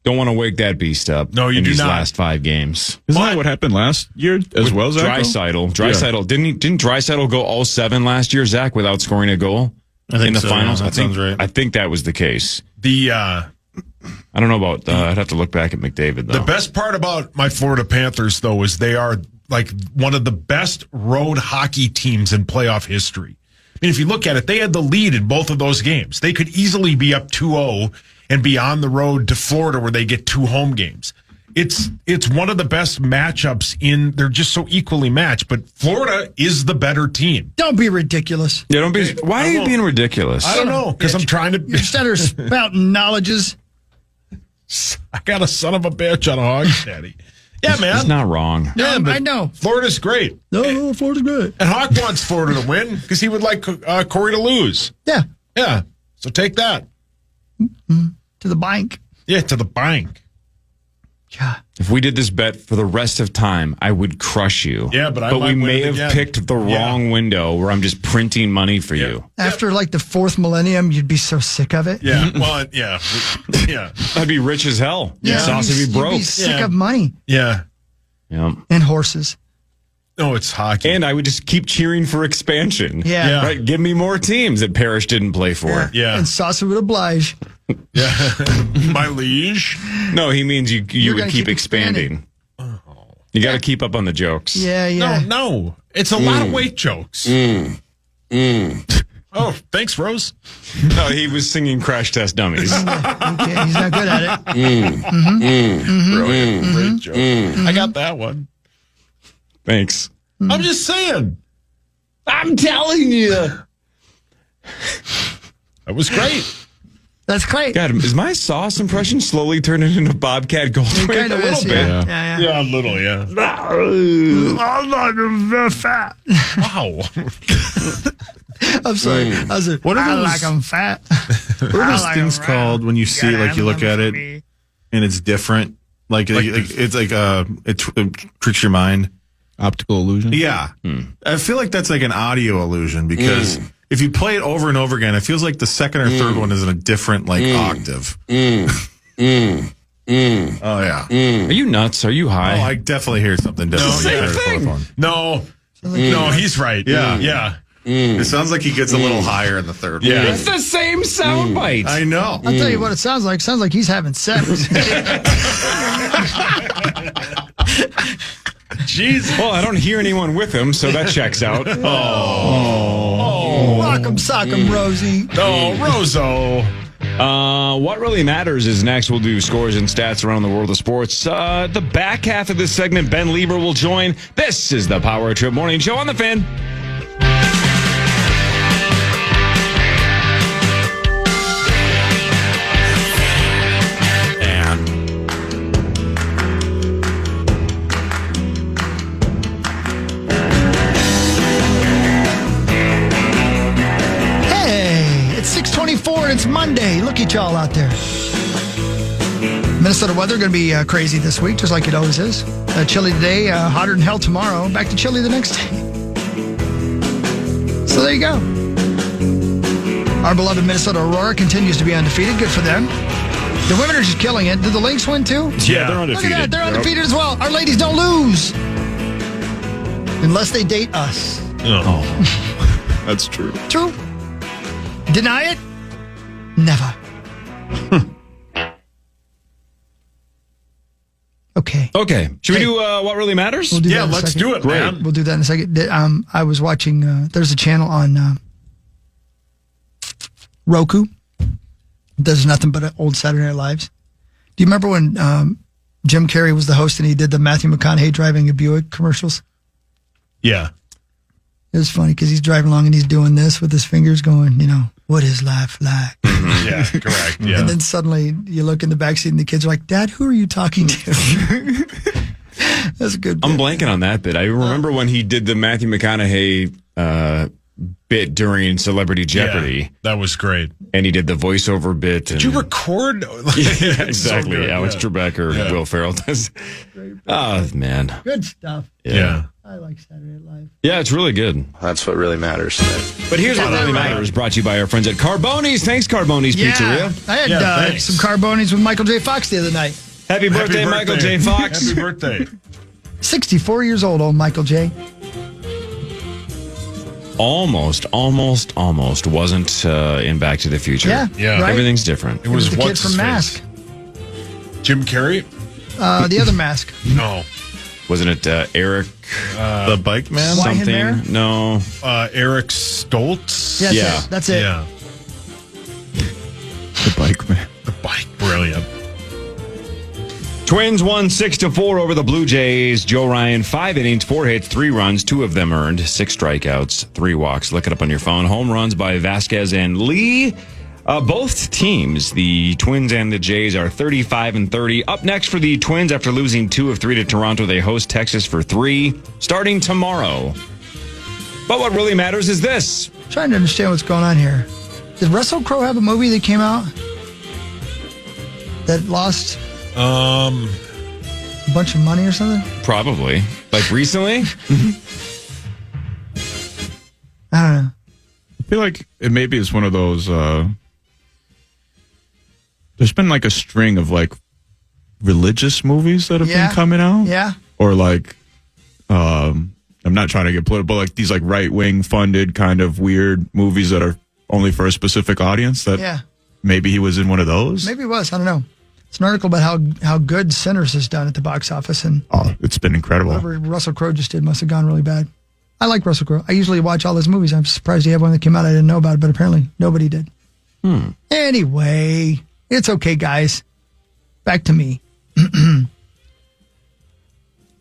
Don't want to wake that beast up. No, you in do these not. last 5 games. Isn't that what happened last year as well, Zach? Draisaitl. Didn't Draisaitl go all 7 last year, Zach, without scoring a goal in the finals? Yeah, sounds right. I think that was the case. I don't know about. I'd have to look back at McDavid, though. The best part about my Florida Panthers, though, is they are like one of the best road hockey teams in playoff history. I mean, if you look at it, they had the lead in both of those games. They could easily be up 2-0 and be on the road to Florida where they get 2 home games. It's one of the best matchups they're just so equally matched, but Florida is the better team. Don't be ridiculous. Yeah, don't be. Why are you being ridiculous? I don't know, because I'm trying to. You're stutter spouting knowledges. I got a son of a bitch on a hog daddy. Yeah, man. He's not wrong. Yeah, I know. Florida's great. No, Florida's great. And Hawk wants Florida to win because he would like Cory to lose. Yeah. Yeah. So take that. To the bank. Yeah, to the bank. Yeah. If we did this bet for the rest of time, I would crush you. Yeah, but we might may win it have again. picked the wrong window where I'm just printing money for you. After the 4th millennium, you'd be so sick of it. Yeah. Well, yeah. Yeah. I'd be rich as hell. Yeah. Sauce would be broke. You'd be sick of money Yeah. Yeah. and horses. No, it's hockey. And I would just keep cheering for expansion. Yeah. Right? Give me more teams that Parrish didn't play for. Yeah. And Saucer would oblige. Yeah. My liege. No, he means you You're would gonna keep keep expanding. You got to keep up on the jokes. Yeah. No. It's a lot of weight jokes. Oh, thanks, Rose. No, he was singing Crash Test Dummies. Okay, he's not good at it. Brilliant. Great joke. I got that one. Thanks. I'm just saying. I'm telling you. That was great. That's great. God, is my sauce impression slowly turning into Bobcat Goldthwait? kind of a little is, bit. yeah. Yeah, a little, yeah. I'm not fat. Wow. I'm sorry. I was like, What are I those- like 'em fat. What are those things called when you see, you look at it and it's different? It's it tricks your mind. Optical illusion? Yeah. I feel like that's like an audio illusion because if you play it over and over again, it feels like the second or third one is in a different octave. Oh, yeah. Are you nuts? Are you high? Oh, I definitely hear something different. No, when you yeah. hear the fourth one. No. No, he's right. Yeah. Yeah. It sounds like he gets a little higher in the third Yeah. one. It's the same sound bite. I know. I'll tell you what it sounds like. It sounds like he's having sex. Jeez. Well, I don't hear anyone with him, so that checks out. Rock 'em, sock 'em, Rosie. No, Roso. What really matters is next we'll do scores and stats around the world of sports. The back half of this segment, Ben Lieber will join. This is the Power Trip Morning Show on the Fan. Hey, it's 6:24 and it's Monday. Look at y'all out there. Minnesota weather going to be crazy this week, just like it always is. Chilly today, hotter than hell tomorrow. Back to chilly the next day. So there you go. Our beloved Minnesota Aurora continues to be undefeated. Good for them. The women are just killing it. Did the Lynx win too? Yeah, they're Look undefeated. at that. They're undefeated as well. Our ladies don't lose. Unless they date us. Oh. That's true. True. Deny it? Never. Okay. Okay. Should we do what really matters? We'll do that Yeah, in a let's second. do it, man. We'll do that in a second. I was watching, there's a channel on Roku. There's nothing but old Saturday Night Lives. Do you remember when Jim Carrey was the host and he did the Matthew McConaughey driving a Buick commercials? Yeah. It was funny because he's driving along and he's doing this with his fingers going, what is life like? Yeah, correct. Yeah. And then suddenly you look in the backseat and the kids are like, Dad, who are you talking to? That's a good bit. I'm blanking on that bit. I remember when he did the Matthew McConaughey bit during Celebrity Jeopardy. Yeah, that was great. And he did the voiceover bit. Did you record? Yeah, exactly. So Alex Trebek or Will Ferrell does. Oh, man. Good stuff. Yeah. I like Saturday Night Live. Yeah, it's really good. That's what really matters. But here's what really matters, brought to you by our friends at Carboni's. Thanks, Carboni's Pizzeria. I had some Carbonis with Michael J. Fox the other night. Happy birthday, Michael J. Fox. Happy birthday. 64 years old Michael J. Almost wasn't in Back to the Future. Yeah. Right? Everything's different. It was the kid from Mask. Jim Carrey? The other Mask. No. Wasn't it Eric? The Bike Man? Something? No. Eric Stoltz? Yes, that's it. Yeah. The Bike Man. The Bike. Brilliant. Twins won 6-4 over the Blue Jays. Joe Ryan, 5 innings, 4 hits, 3 runs, 2 of them earned, 6 strikeouts, 3 walks. Look it up on your phone. Home runs by Vasquez and Lee. Both teams, the Twins and the Jays, are 35-30. Up next for the Twins after losing 2 of 3 to Toronto, they host Texas for 3, starting tomorrow. But what really matters is this. I'm trying to understand what's going on here. Did Russell Crowe have a movie that came out that lost a bunch of money or something? Probably. Like recently? I don't know. I feel like it maybe is one of those. There's been like a string of like religious movies that have been coming out. Yeah. Or like, I'm not trying to get political, but like these like right wing funded kind of weird movies that are only for a specific audience. That maybe he was in one of those. Maybe he was. I don't know. It's an article about how good Sinners has done at the box office, and it's been incredible. Whatever Russell Crowe just did must have gone really bad. I like Russell Crowe. I usually watch all his movies. I'm surprised he had one that came out I didn't know about, but apparently nobody did. Anyway, it's okay, guys. Back to me.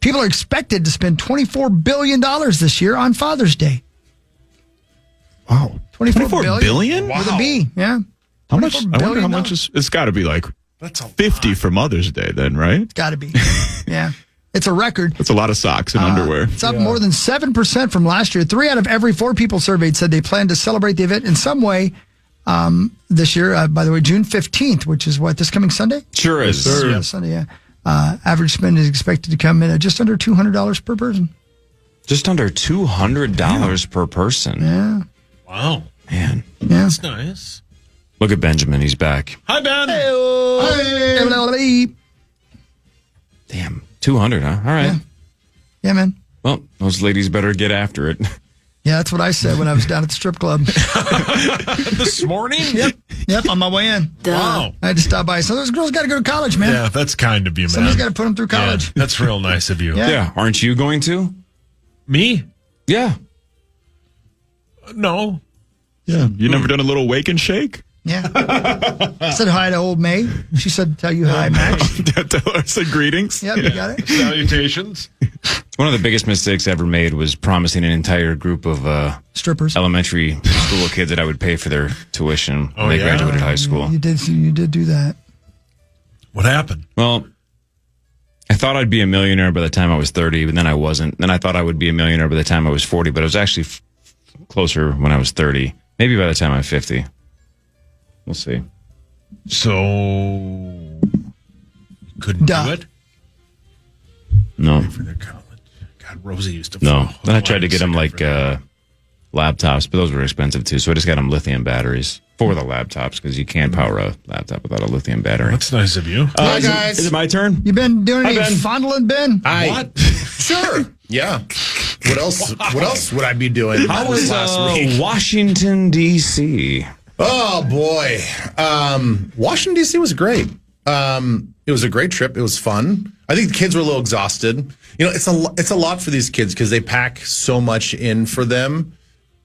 People are expected to spend $24 billion this year on Father's Day. Wow. $24 billion? With a B, yeah. How much? I wonder how much it's got to be like that's 50 for Mother's Day then, right? It's got to be. Yeah. It's a record. That's a lot of socks and underwear. It's up more than 7% from last year. 3 out of every 4 people surveyed said they plan to celebrate the event in some way this year. By the way, June 15th, which is what, this coming Sunday? Sure is. Yeah, Sunday, yeah. Average spend is expected to come in at just under $200 per person. Just under $200 per person. Yeah. Wow. Man. Yeah. That's nice. Look at Benjamin. He's back. Hi, Ben. Hey. Damn. 200, huh? All right. Yeah, man. Well, those ladies better get after it. Yeah, that's what I said when I was down at the strip club. This morning? Yep, on my way in. Wow. I had to stop by. So those girls got to go to college, man. Yeah, that's kind of you, man. Somebody's got to put them through college. Yeah, that's real nice of you. Yeah. Aren't you going to? Me? Yeah. No. Yeah. You never done a little wake and shake? Yeah. I said hi to old May. She said tell you hi, Max. Tell her, said greetings. Yep, you got it. Salutations. One of the biggest mistakes I ever made was promising an entire group of strippers, elementary school kids that I would pay for their tuition when they graduated high school. You did do that. What happened? Well, I thought I'd be a millionaire by the time I was 30, but then I wasn't. Then I thought I would be a millionaire by the time I was 40, but I was actually closer when I was 30. Maybe by the time I'm 50. We'll see. So, couldn't do it? No. For their college. God, Rosie used to. No. Then I tried to get them like laptops, but those were expensive too. So I just got them lithium batteries for the laptops because you can't power a laptop without a lithium battery. That's nice of you. Hi, guys. Is it my turn? You been doing any Ben. fondling, Ben? What? Sure. Yeah. What else would I be doing? How was last week? Washington, D.C.? Oh boy, Washington D.C. was great. It was a great trip. It was fun. I think the kids were a little exhausted. You know, it's a lot for these kids because they pack so much in for them.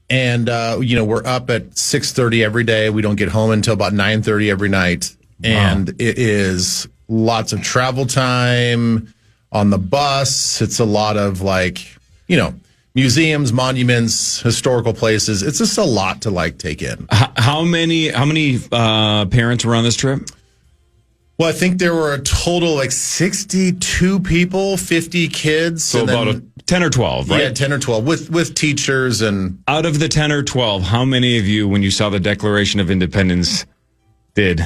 And we're up at 6:30 every day. We don't get home until about 9:30 every night, and it is lots of travel time on the bus. It's a lot of museums, monuments, historical places. It's just a lot to like take in. How many parents were on this trip? Well, I think there were a total like 62 people, 50 kids. So about 10 or 12, right? Yeah, 10 or 12 with teachers. And out of the 10 or 12, how many of you, when you saw the Declaration of Independence, did,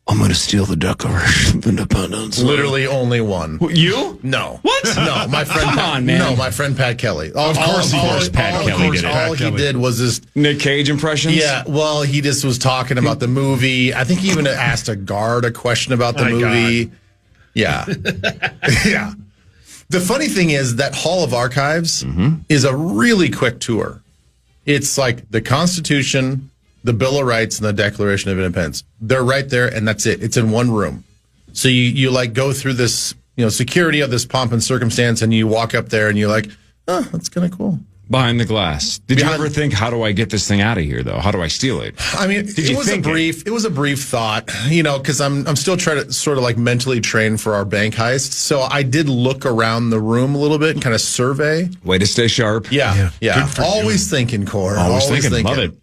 I'm going to steal the Declaration of Independence? Literally only one. You? No. What? No, my friend. Come on, man. No, my friend Pat Kelly. Of course, Pat Kelly did it. All he did was just Nick Cage impressions. Yeah, well, he just was talking about the movie. I think he even asked a guard a question about the movie. God. Yeah, yeah. The funny thing is that Hall of Archives is a really quick tour. It's like the Constitution, the Bill of Rights, and the Declaration of Independence. They're right there, and that's it. It's in one room. So you like go through this, security of this pomp and circumstance, and you walk up there, and you're like, oh, that's kind of cool. Behind the glass. Did you ever think, how do I get this thing out of here, though? How do I steal it? I mean, it was a brief thought, because I'm still trying to sort of like mentally train for our bank heist. So I did look around the room a little bit and kind of survey. Way to stay sharp. Yeah. Always thinking, Cory. Always thinking. Love it.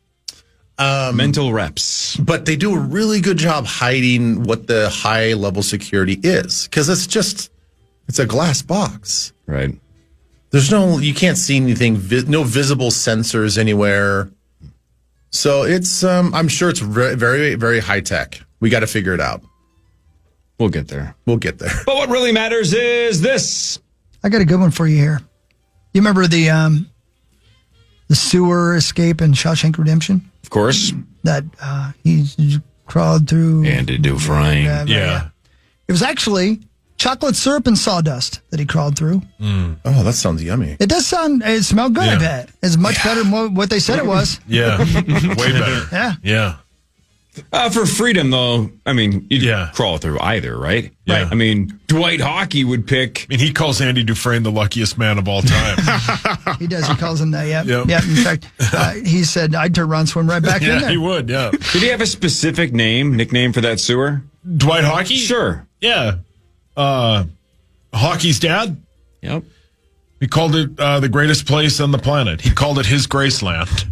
Mental reps. But they do a really good job hiding what the high level security is, because it's a glass box. Right. You can't see anything, no visible sensors anywhere. So it's, I'm sure it's very, very, very high tech. We got to figure it out. We'll get there. But what really matters is this. I got a good one for you here. You remember the sewer escape in Shawshank Redemption? Of course. That he crawled through. Andy Dufresne. Yeah. It was actually chocolate syrup and sawdust that he crawled through. Oh, that sounds yummy. It does sound, it smelled good, I bet. It's much better than what they said it was. Yeah. Way better. Yeah. For freedom, though, I mean, you'd crawl through either, right? Yeah. I mean, Dwight Hockey would pick. I mean, he calls Andy Dufresne the luckiest man of all time. He does. He calls him that, yeah. Yep. Yeah. In fact, he said, I'd turn around, swim right back in there. Yeah, he would, yeah. Did he have a specific nickname for that sewer? Dwight Hockey? Sure. Yeah. Hockey's dad? Yep. He called it the greatest place on the planet. He called it his Graceland.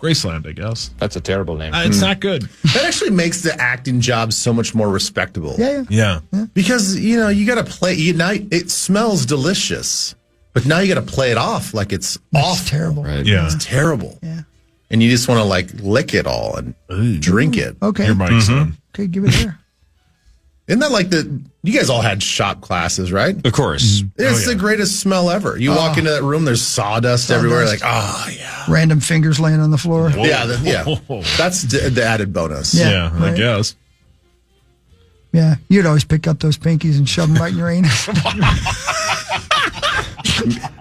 Graceland, I guess. That's a terrible name. It's not good. That actually makes the acting job so much more respectable. Yeah. Because, you got to play, now it smells delicious, but now you got to play it off like it's awful. Terrible. Right. Yeah. It's terrible. Yeah. And you just want to like lick it all and drink it. Okay. Your mic's on. Okay, give it there. Isn't that like you guys all had shop classes, right? Of course. It's the greatest smell ever. You walk into that room, there's sawdust everywhere. Like, yeah. Random fingers laying on the floor. Yeah. That's the added bonus. Yeah, right. I guess. Yeah. You'd always pick up those pinkies and shove them right in your anus.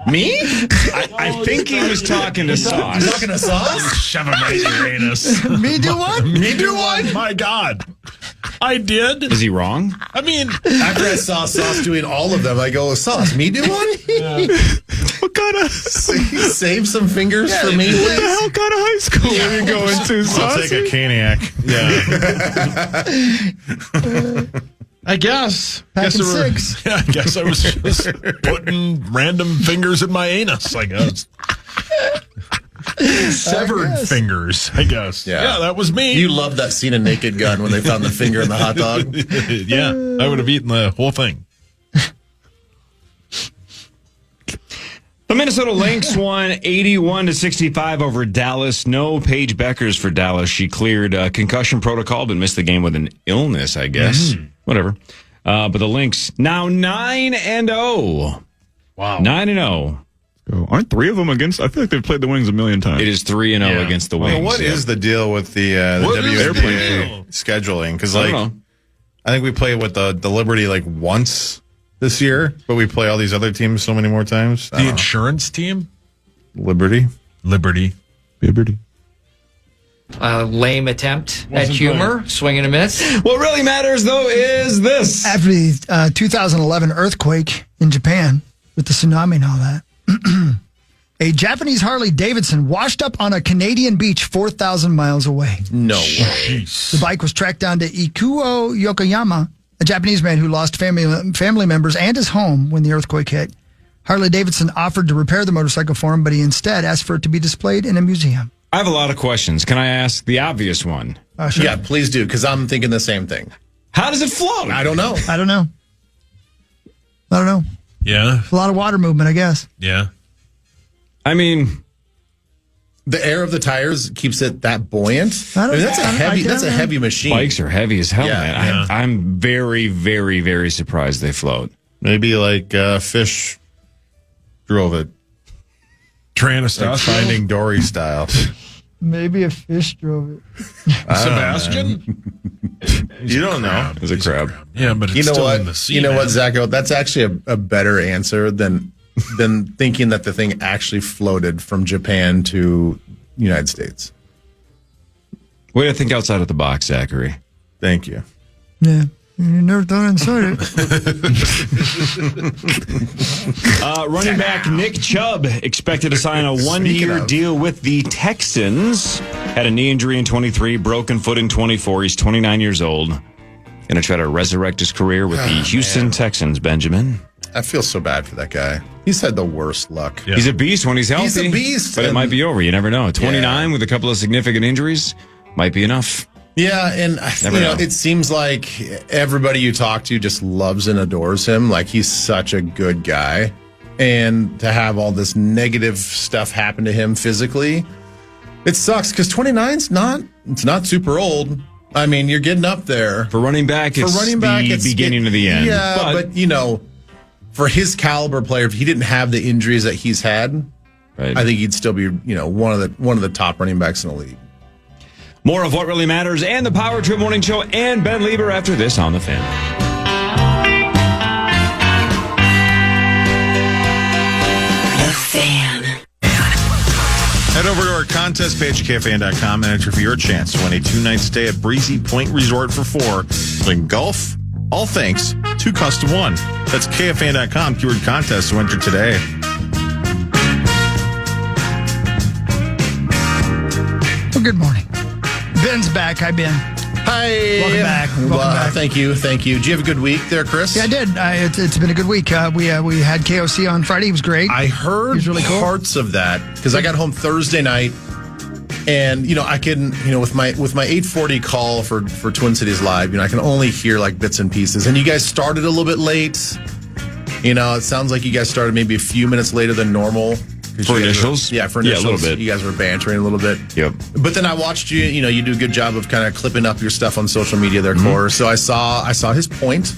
Me? I think he was talking to Sauce. You talking to Sauce? Shove him right in your anus. Me do what? Me do what? My God. I did. Is he wrong? I mean, after I saw Sauce doing all of them, I go, Sauce, me do one? Yeah. What kind of... Save some fingers for me, please? What the hell kind of high school are you going to, Sauce? I'll take a Caniac. Yeah. I guess. Packing six. Yeah, I guess I was just putting random fingers in my anus, I guess. Severed fingers, I guess. Yeah, that was me. You loved that scene of Naked Gun when they found the finger in the hot dog. Yeah, I would have eaten the whole thing. The Minnesota Lynx won 81-65 over Dallas. No Paige Beckers for Dallas. She cleared concussion protocol, but missed the game with an illness, I guess. Whatever. But the Lynx now 9-0. Wow. 9-0. Aren't three of them against? I feel like they've played the Wings a million times. It is 3-0 against the Wings. Well, what is the deal with the WNBA scheduling? Because I think we play with the Liberty like once this year, but we play all these other teams so many more times. The insurance team? Liberty. Liberty. Lame attempt at humor, swing and a miss. What really matters, though, is this. After the 2011 earthquake in Japan with the tsunami and all that, a Japanese Harley Davidson washed up on a Canadian beach 4,000 miles away. No way. The bike was tracked down to Ikuo, Yokoyama, a Japanese man who lost family members and his home when the earthquake hit. Harley-Davidson offered to repair the motorcycle for him, but he instead asked for it to be displayed in a museum. I have a lot of questions. Can I ask the obvious one? Sure. Yeah, please do, because I'm thinking the same thing. How does it float? I don't know. Yeah. A lot of water movement, I guess. Yeah. I mean, the air of the tires keeps it that buoyant. That's a heavy machine. Bikes are heavy as hell, Yeah, man. yeah. I'm very, very, very surprised they float. Maybe like fish drove it. Like Finding Dory style. Maybe a fish drove it. Sebastian? You don't know. It's a crab. Yeah, but it's still in the sea. You know what, man. Zacho? That's actually a better answer than thinking that the thing actually floated from Japan to United States. Way to think outside of the box, Zachary. Thank you. Yeah. You never thought inside it. Running back Nick Chubb expected to sign a one-year deal with the Texans. Had a knee injury in 23, broken foot in 24. He's 29 years old. Going to try to resurrect his career with the Houston Texans, Benjamin. I feel so bad for that guy. He's had the worst luck. Yeah. He's a beast when he's healthy. He's a beast. But it might be over. You never know. 29 with a couple of significant injuries might be enough. Yeah, and it seems like everybody you talk to just loves and adores him. Like, he's such a good guy. And to have all this negative stuff happen to him physically, it sucks because 29's not super old. I mean, you're getting up there. For running back, it's the beginning of the end. Yeah, but for his caliber player, if he didn't have the injuries that he's had, right. I think he'd still be, one of the top running backs in the league. More of What Really Matters and the Power Trip Morning Show and Ben Lieber after this on The Fan. The Fan. Head over to our contest page, KFAN.com, and enter for your chance to win a 2-night stay at Breezy Point Resort for 4. Playing golf, all thanks to Custom One. That's KFAN.com, keyword contest to enter today. Well, good morning. Ben's back. Hi, Ben. Hi. Welcome back. Welcome back. Thank you. Did you have a good week there, Chris? Yeah, I did. It's been a good week. We had KOC on Friday. It was great. I heard really cool. parts of that because I got home Thursday night, and I can with my 8:40 call for Twin Cities Live, I can only hear like bits and pieces. And you guys started a little bit late. It sounds like you guys started maybe a few minutes later than normal. For initials? For initials. Yeah, a little bit. You guys were bantering a little bit. Yep. But then I watched you, you do a good job of kind of clipping up your stuff on social media there, Cory. So I saw his point.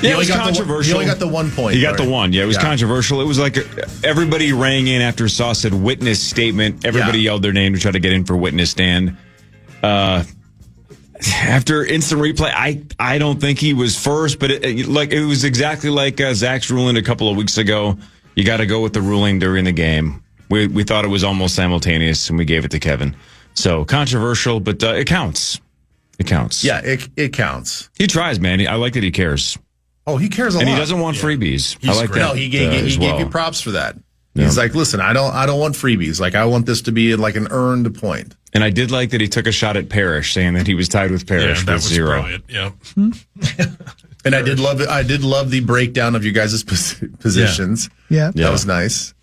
Yeah, it was controversial. He only got the 1 point. He got the one. Yeah, it was controversial. It was like everybody rang in after Sauce said witness statement. Everybody yelled their name to try to get in for witness stand. After instant replay, I don't think he was first, but it was exactly like Zach's ruling a couple of weeks ago. You got to go with the ruling during the game. We thought it was almost simultaneous, and we gave it to Kevin. So controversial, but it counts. It counts. Yeah, it counts. He tries, man. I like that he cares. Oh, he cares a lot. And he doesn't want freebies. I like that. No, he gave you props for that. Yeah. He's like, listen, I don't want freebies. Like, I want this to be like an earned point. And I did like that he took a shot at Parrish, saying that he was tied with Parrish with 0. Brilliant. Yeah. And I did love it. I did love the breakdown of you guys' positions. Yeah. That was nice.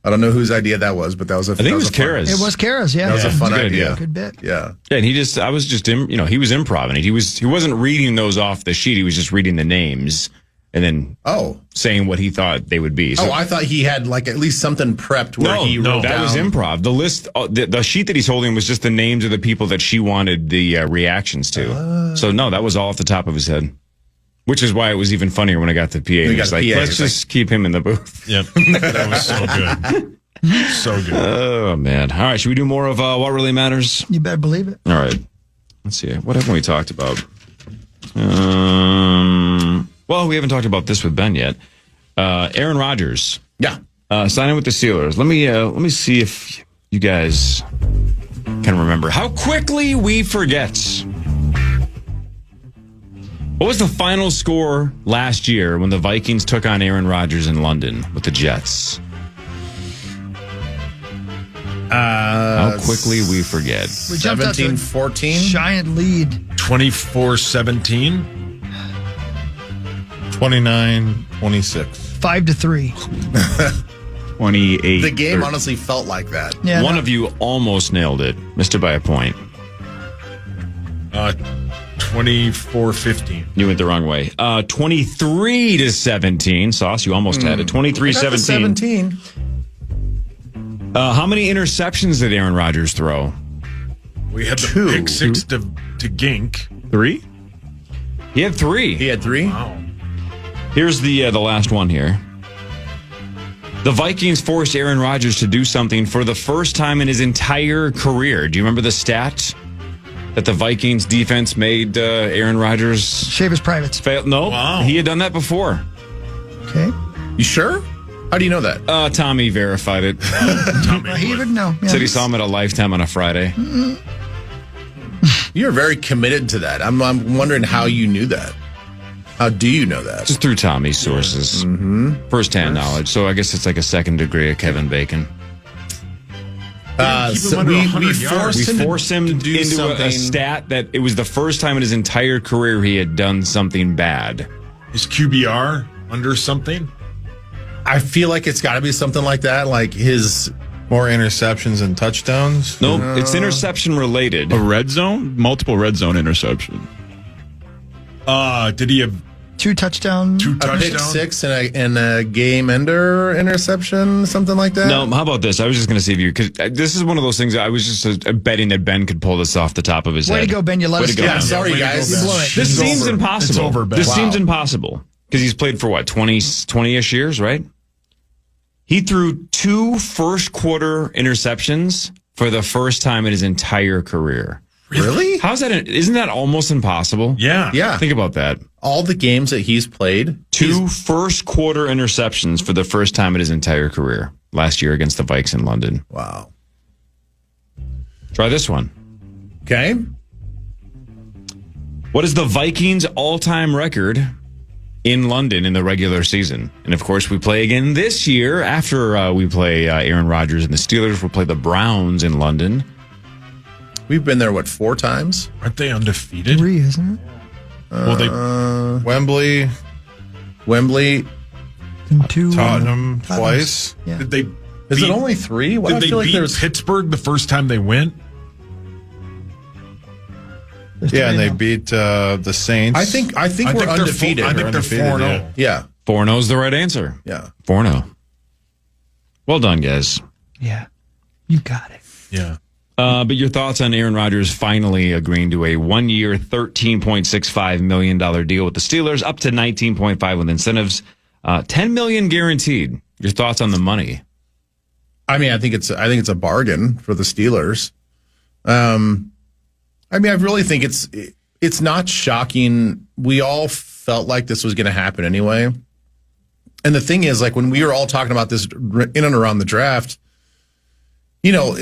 I don't know whose idea that was, but that was I think it was Kara's. It was Kara's, yeah. That was a fun idea. Good bit. Yeah. Yeah, and he was just, he was improvising. He wasn't reading those off the sheet. He was just reading the names and then saying what he thought they would be. So, I thought he had like at least something prepped where he wrote that down. was improv. The list, the sheet that he's holding was just the names of the people that she wanted the reactions to. So no, that was all off the top of his head. Which is why it was even funnier when I got the PA. He was like, let's just keep him in the booth. Yep. That was so good. So good. Oh, man. All right. Should we do more of What Really Matters? You better believe it. All right. Let's see. What haven't we talked about? Well, we haven't talked about this with Ben yet. Aaron Rodgers. Yeah. Signing with the Steelers. Let me see if you guys can remember how quickly we forget. What was the final score last year when the Vikings took on Aaron Rodgers in London with the Jets? How quickly we forget. 17-14? Giant lead. 24-17? 29-26. 5-3. 28. The game honestly felt like that. Yeah, One of you almost nailed it. Missed it by a point. 24-15. You went the wrong way. 23-17. Sauce, you almost had it. 23-17. 17. How many interceptions did Aaron Rodgers throw? We had the pick six to Gink. 3? He had 3. He had 3? Wow. Here's the last one here. The Vikings forced Aaron Rodgers to do something for the first time in his entire career. Do you remember the stat that the Vikings defense made Aaron Rodgers shave his privates? Fail? No, he had done that before. Okay. You sure? How do you know that? Tommy verified it. He would know. Yeah. Said he saw him at a Lifetime on a Friday. You're very committed to that. I'm wondering how you knew that. How do you know that? Just through Tommy's sources. Mm-hmm. First-hand knowledge. So I guess it's like a second degree of Kevin Bacon. So we forced him to do into something. a stat that it was the first time in his entire career he had done something bad. Is QBR under something? I feel like it's got to be something like that. Like his more interceptions and touchdowns. Nope, it's interception related. A red zone, multiple red zone interception. Did he have 2 touchdowns? 2 a touchdowns? pick six and a game ender interception, something like that? No, how about this? I was just going to see if you because this is one of those things. I was just betting that Ben could pull this off the top of his head. Way to go, Ben. You let us go. Yeah, sorry, guys. You blew it. This seems over. impossible. It's over, Ben. This Wow. seems impossible because he's played for what 20-ish years, right? He threw 2 first-quarter interceptions for the first time in his entire career. Really? How's that? Isn't that almost impossible? Yeah. Yeah. Think about that. All the games that he's played. 2 first-quarter interceptions for the first time in his entire career. Last year against the Vikes in London. Wow. Try this one. Okay. What is the Vikings' all-time record in London in the regular season? And, of course, we play again this year. After we play Aaron Rodgers and the Steelers, we'll play the Browns in London. We've been there, 4 times? Aren't they undefeated? 3, isn't it? Well, they Wembley, And 2. Tottenham twice. Yeah. did they? Is beat- it only 3? Why do Did I they feel like beat there's Pittsburgh the first time they went? Yeah, and they beat the Saints. I think we're undefeated. I think they're 4-0. Yeah. 4-0 is the right answer. Yeah. 4-0. Well done, guys. Yeah. You got it. Yeah. But your thoughts on Aaron Rodgers finally agreeing to a 1-year, $13.65 million deal with the Steelers, up to $19.5 with incentives, $10 million guaranteed. Your thoughts on the money? I mean, I think it's a bargain for the Steelers. I mean, I really think it's not shocking. We all felt like this was going to happen anyway. And the thing is, like when we were all talking about this in and around the draft, you know,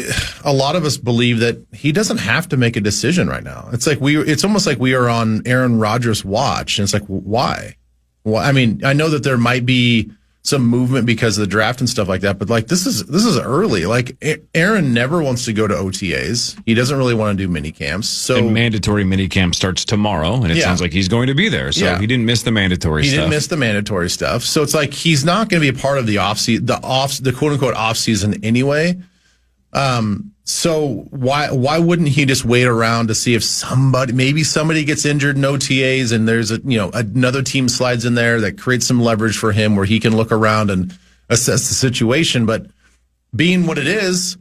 a lot of us believe that he doesn't have to make a decision right now. It's like it's almost like we are on Aaron Rodgers' watch. And it's like, why? Well, I mean, I know that there might be some movement because of the draft and stuff like that, but like this is early. Like Aaron never wants to go to OTAs. He doesn't really want to do mini camps. So and mandatory mini camp starts tomorrow, and it sounds like he's going to be there. So he didn't miss the mandatory stuff. He didn't miss the mandatory stuff. So it's like he's not going to be a part of the the quote unquote off season anyway. So why wouldn't he just wait around to see if maybe somebody gets injured in OTAs and there's another team slides in there that creates some leverage for him where he can look around and assess the situation. But being what it is,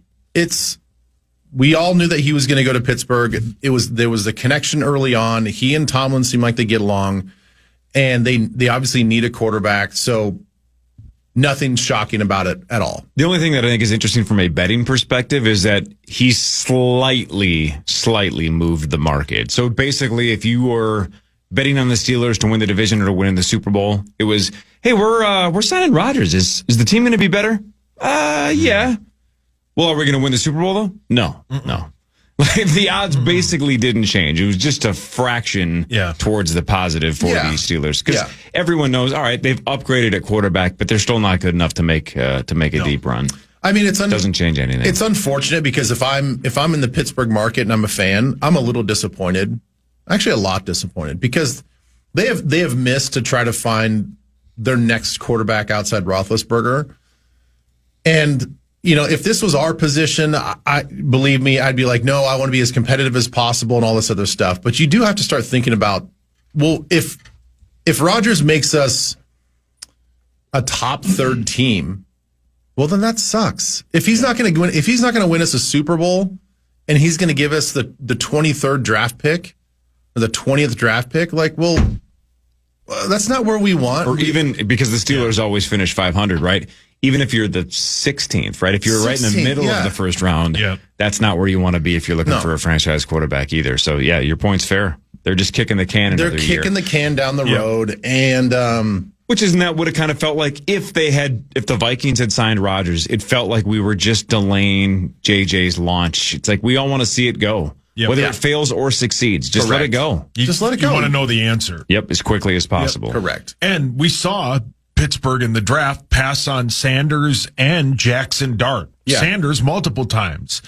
we all knew that he was going to go to Pittsburgh. There was a connection early on. He and Tomlin seem like they get along, and they obviously need a quarterback. So nothing shocking about it at all. The only thing that I think is interesting from a betting perspective is that he slightly moved the market. So basically, if you were betting on the Steelers to win the division or to win the Super Bowl, it was, hey, we're signing Rodgers. Is the team going to be better? Yeah. Well, are we going to win the Super Bowl though? No. Like the odds basically didn't change. It was just a fraction towards the positive for the Steelers because everyone knows. All right, they've upgraded at quarterback, but they're still not good enough to make a deep run. I mean, doesn't change anything. It's unfortunate because if I'm in the Pittsburgh market and I'm a fan, I'm a little disappointed. Actually, a lot disappointed because they have missed to try to find their next quarterback outside Roethlisberger. And, if this was our position, I believe me, I'd be like, no, I want to be as competitive as possible and all this other stuff. But you do have to start thinking about, well, if Rodgers makes us a top third team, well, then that sucks. If he's not going to win us a Super Bowl, and he's going to give us the 23rd draft pick or the 20th draft pick, that's not where we want. Or even because the Steelers always finish 500, right? Even if you're the 16th, right? If you're right in the middle of the first round, that's not where you want to be if you're looking for a franchise quarterback either. So, yeah, your point's fair. They're just kicking the can another year. They're kicking the can down the road. And which isn't that what it kind of felt like if the Vikings had signed Rodgers, it felt like we were just delaying JJ's launch. It's like we all want to see it go. Yep. Whether it fails or succeeds, just let it go. Just let it go. You want to know the answer. Yep, as quickly as possible. Yep, correct. And we saw Pittsburgh in the draft pass on Sanders and Jackson Dart. Yeah. Sanders multiple times.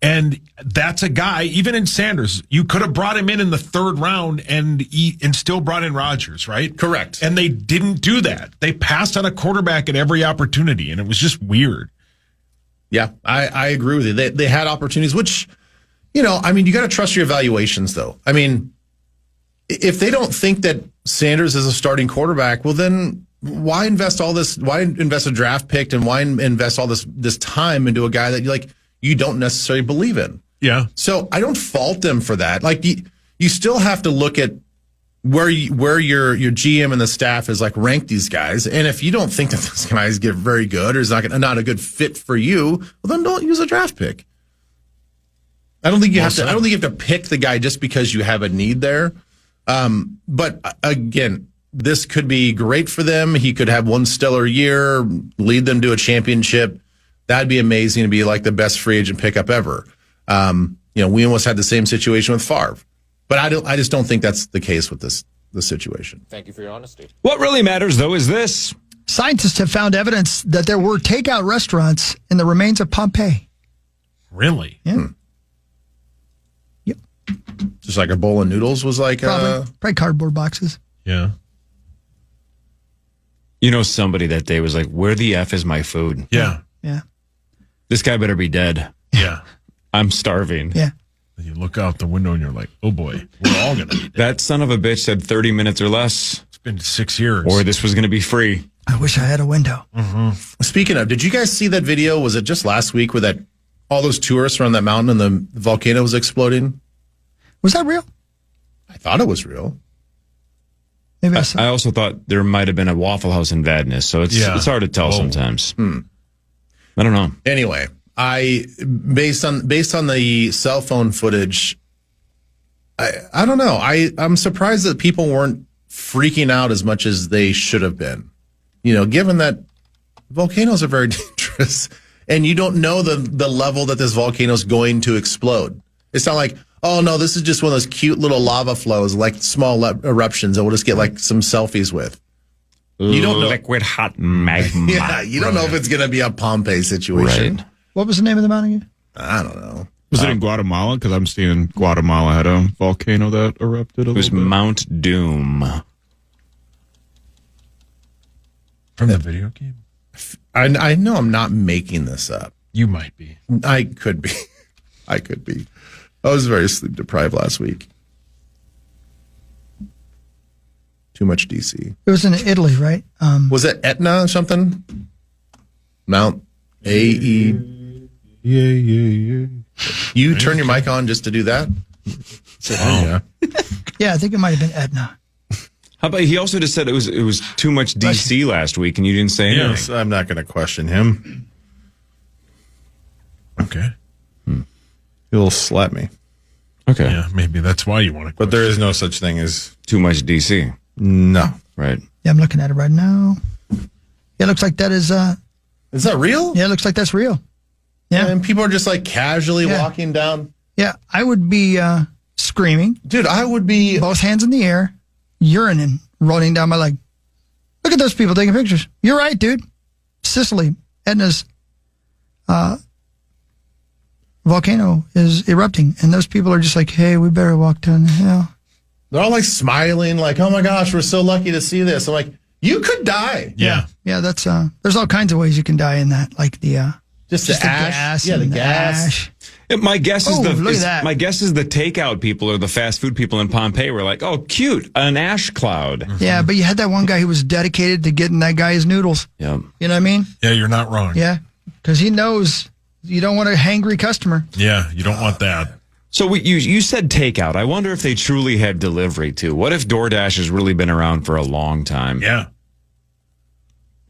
And that's a guy, even in Sanders, you could have brought him in the third round and still brought in Rodgers, right? Correct. And they didn't do that. They passed on a quarterback at every opportunity, and it was just weird. Yeah, I agree with you. They had opportunities, which, you got to trust your evaluations, though. I mean, if they don't think that Sanders is a starting quarterback, well, then why invest all this? Why invest a draft pick and why invest all this time into a guy that you don't necessarily believe in? Yeah. So I don't fault them for that. You still have to look at where your GM and the staff is rank these guys. And if you don't think that those guys get very good or is not a good fit for you, well, then don't use a draft pick. I don't think you have to pick the guy just because you have a need there. But again, this could be great for them. He could have one stellar year, lead them to a championship. That'd be amazing to be the best free agent pickup ever. We almost had the same situation with Favre, but I just don't think that's the case with this situation. Thank you for your honesty. What really matters, though, is this. Scientists have found evidence that there were takeout restaurants in the remains of Pompeii. Really? Yeah. Yep. Just like a bowl of noodles was probably cardboard boxes. Yeah. Somebody that day was like, where the F is my food? Yeah. Yeah. This guy better be dead. Yeah. I'm starving. Yeah. You look out the window and you're like, oh boy, we're all going to be dead. That son of a bitch said 30 minutes or less. It's been 6 years. Or this was going to be free. I wish I had a window. Mm-hmm. Speaking of, did you guys see that video? Was it just last week where all those tourists around that mountain and the volcano was exploding? Was that real? I thought it was real. Maybe I also thought there might have been a Waffle House in Vadnais, so it's hard to tell sometimes. I don't know. Anyway, based on the cell phone footage, I don't know. I'm surprised that people weren't freaking out as much as they should have been. Given that volcanoes are very dangerous, and you don't know the level that this volcano is going to explode. It's not like, oh no, this is just one of those cute little lava flows, small eruptions that we'll just get some selfies with. You don't know. Liquid hot magma. Yeah, you don't know if it's going to be a Pompeii situation. Right. What was the name of the mountain again? I don't know. Was it in Guatemala? Because I'm seeing Guatemala had a volcano that erupted. It was Mount Doom. From the video game? I know I'm not making this up. You might be. I could be. I was very sleep deprived last week. Too much DC. It was in Italy, right? Was it Etna or something? Mount A-E. Yeah. You turn your mic on just to do that? Yeah. Yeah, I think it might have been Etna. How about he also just said it was too much DC last week, and you didn't say anything. Yes, I'm not going to question him. Okay. He'll slap me. Okay. Yeah, maybe that's why you want to. But there is no such thing as too much DC. No. Right. Yeah, I'm looking at it right now. Yeah, it looks like that is. Is that real? Yeah, it looks like that's real. Yeah. And people are just casually walking down. Yeah, I would be screaming. Dude, I would be. Both hands in the air, urinating, rolling down my leg. Look at those people taking pictures. You're right, dude. Sicily, Etna's volcano is erupting, and those people are just like, hey, we better walk down the hill. They're all smiling, oh my gosh, we're so lucky to see this. I'm like, You could die. Yeah. Yeah, that's there's all kinds of ways you can die in that, like the Just the ash. gas. Yeah, the and gas. ash. My guess is Oh, look at that. my guess is the takeout people or the fast food people in Pompeii were like, "Oh, cute, an ash cloud." Yeah, but you had that one guy who was dedicated to getting that guy his noodles. Yeah. You know what I mean? Yeah, you're not wrong. Yeah, because he knows you don't want a hangry customer. Yeah, you don't want that. So you said takeout. I wonder if they truly had delivery too. What if DoorDash has really been around for a long time? Yeah.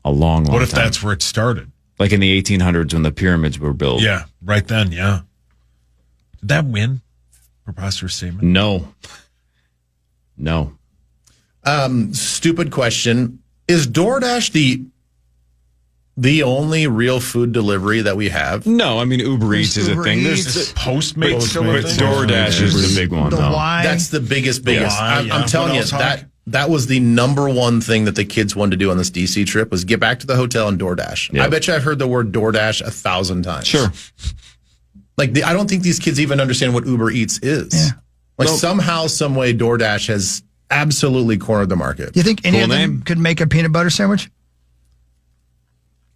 A long What if time. that's where it started? Like in the 1800s when the pyramids were built? Yeah, right then, yeah. Did that win? Preposterous statement? No. Stupid question. Is DoorDash the only real food delivery that we have? No, I mean Uber Eats is a Uber thing. Eats. There's Postmates still a but thing? DoorDash is the big one. The though. why? That's the biggest. Why, I'm yeah. telling What you else, Hawk? that was the number one thing that the kids wanted to do on this DC trip was get back to the hotel and DoorDash. Yep. I bet you I've heard the word DoorDash 1,000 times. Sure. Like I don't think these kids even understand what Uber Eats is. Yeah. Like somehow, some way, DoorDash has absolutely cornered the market. Do you think any Cool of them name. could make a peanut butter sandwich?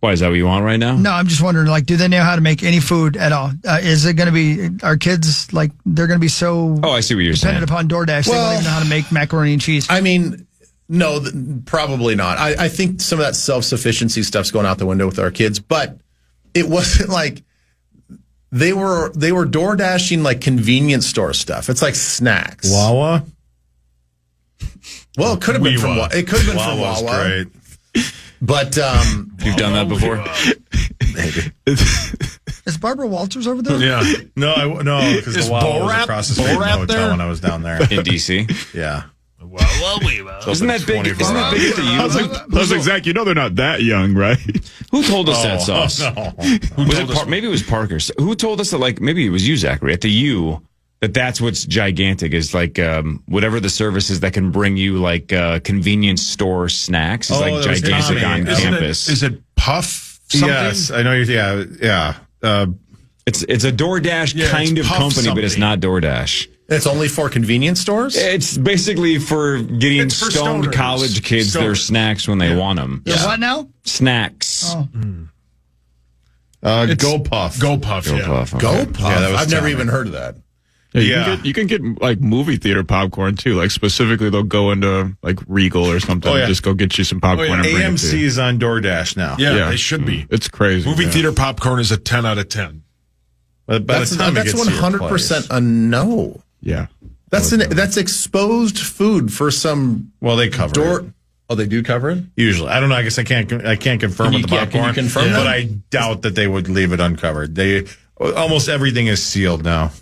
Why, is that what you want right now? No, I'm just wondering, like, do they know how to make any food at all? Is it going to be, our kids, like, they're going to be so Oh, I see what you're saying. dependent upon DoorDash, they Well- won't even know how to make macaroni and cheese? I mean, no, probably not. I think some of that self-sufficiency stuff's going out the window with our kids, but it wasn't like they were DoorDashing like convenience store stuff. It's like snacks. Wawa? Well, it could have been from Weewa. It could have been from Wawa's Wawa. great. But You've done that before? Is Barbara Walters over there? Yeah. No, because Is the Wawa was Borat- across the street from the Borat hotel there? when I was down there. In D.C.? Yeah. Isn't that big? Isn't that big to I was you? like, Zach, you know they're not that young, right? Who told us that Oh, sauce? no. Was it maybe it was Parker. Who told us that? Like maybe it was you, Zachary, at the U. That's what's gigantic is like whatever the services that can bring you like convenience store snacks is like that was gigantic Tommy. on Isn't campus. Is it Puff something? Yes, I know. Yeah. It's a DoorDash Yeah, kind it's of Puff company, but it's something. not DoorDash. it's only for convenience stores? It's basically for getting It's for stoned stoners. college kids their Stoners. snacks when they want them. The what now? Snacks. Oh. Go Puff. Go Puff, Go yeah. Puff. Go okay. Puff. Yeah, that was I've never Tommy. even heard of that. Yeah, you can get like movie theater popcorn too. Like specifically, they'll go into like Regal or something. Oh, yeah. Just go get you some popcorn and bring it to AMC you. is on DoorDash now. Yeah, they should be. It's crazy. Movie man. theater popcorn is a 10 out of 10. But by That's the time it that's gets to your 100% place- a no. Yeah. That's exposed food for some Well, they cover door. it. Oh, they do cover it? Usually, I don't know. I guess I can't confirm with the Can you popcorn. confirm but that? I doubt that they would leave it uncovered. They almost everything is sealed now.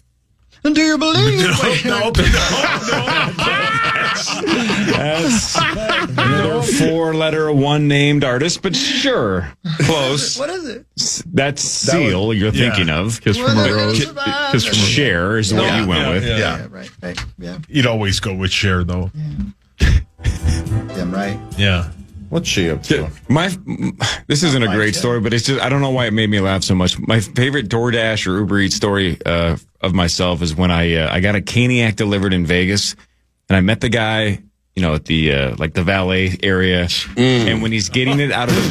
And do you believe? No. That's another four-letter, one-named artist, but sure, close. What is it? That's Seal you're thinking of. Kiss from a What rose. is it? Kiss from a Cher is the one you went with. Yeah. Right. Yeah. You'd always go with Cher, though. Damn right. Yeah. What's she up to? This isn't a great story, but it's just I don't know why it made me laugh so much. My favorite DoorDash or Uber Eats story of myself is when I got a Caniac delivered in Vegas, and I met the guy, at the like the valet area, and when he's getting it out of the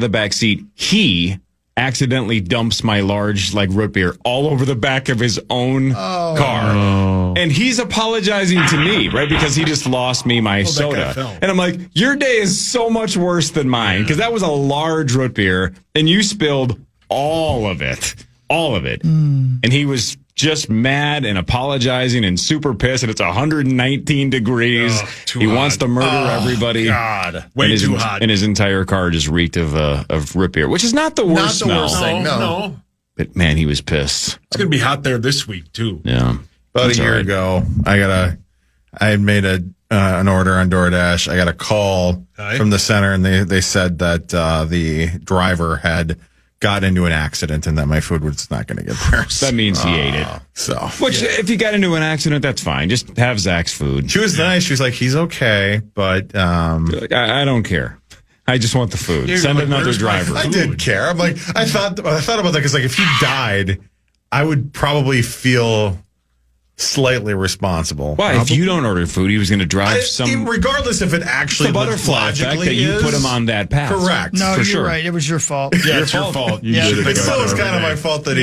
back seat, he accidentally dumps my large root beer all over the back of his own car. And he's apologizing to me, right? Because he just lost me my soda. And I'm like, your day is so much worse than mine because that was a large root beer and you spilled all of it. And he was just mad and apologizing and super pissed. And it's 119 degrees. He wants to murder everybody. God. Way and too hot. And his entire car just reeked of root beer, which is not the worst smell. worst thing, no. But man, he was pissed. It's going to be hot there this week, too. Yeah. About That's a year all right. ago, I had made an order on DoorDash. I got a call from the center, and they said that the driver had got into an accident and that my food was not going to get there. That means he ate it. So, which if you got into an accident, that's fine. Just have Zach's food. She was nice. She was like, "He's okay," but I don't care. I just want the food. Send another driver. I did care. I'm like, I thought about that because if he died, I would probably feel slightly responsible. Why? If you don't order food, he was going to drive regardless if it actually the butterfly effect that you put him on that path. Correct. No, For you're sure. right. It was your fault. Yeah, it's your fault. Yeah. It still was kind of my fault that he.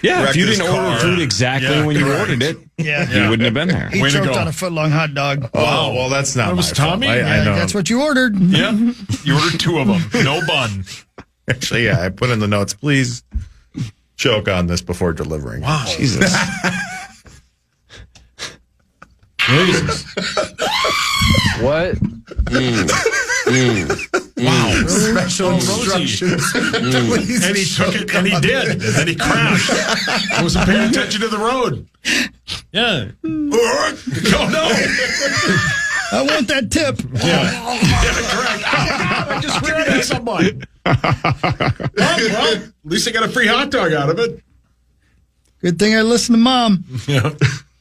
Yeah, if you wrecked his didn't order car. food exactly when you correct. ordered it, Yeah. you wouldn't have been there. He choked on a foot-long hot dog. Oh, well, that's not That was my fault. Tommy? I know. That's what you ordered. Yeah. You ordered 2 of them. No bun. Actually, yeah, I put in the notes. Please choke on this before delivering. Wow. Jesus. What? Wow. Special instructions. Please And he took it, and he did. And then he crashed. I wasn't paying attention to the road. Yeah. Oh, no. I want that tip. Yeah, correct. I just ran at someone. Well, at least I got a free hot dog out of it. Good thing I listened to Mom. Yeah.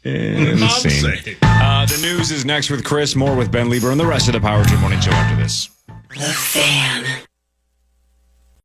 Insane. The news is next with Chris. More with Ben Lieber and the rest of the Power Trip Morning Show after this. The Fan.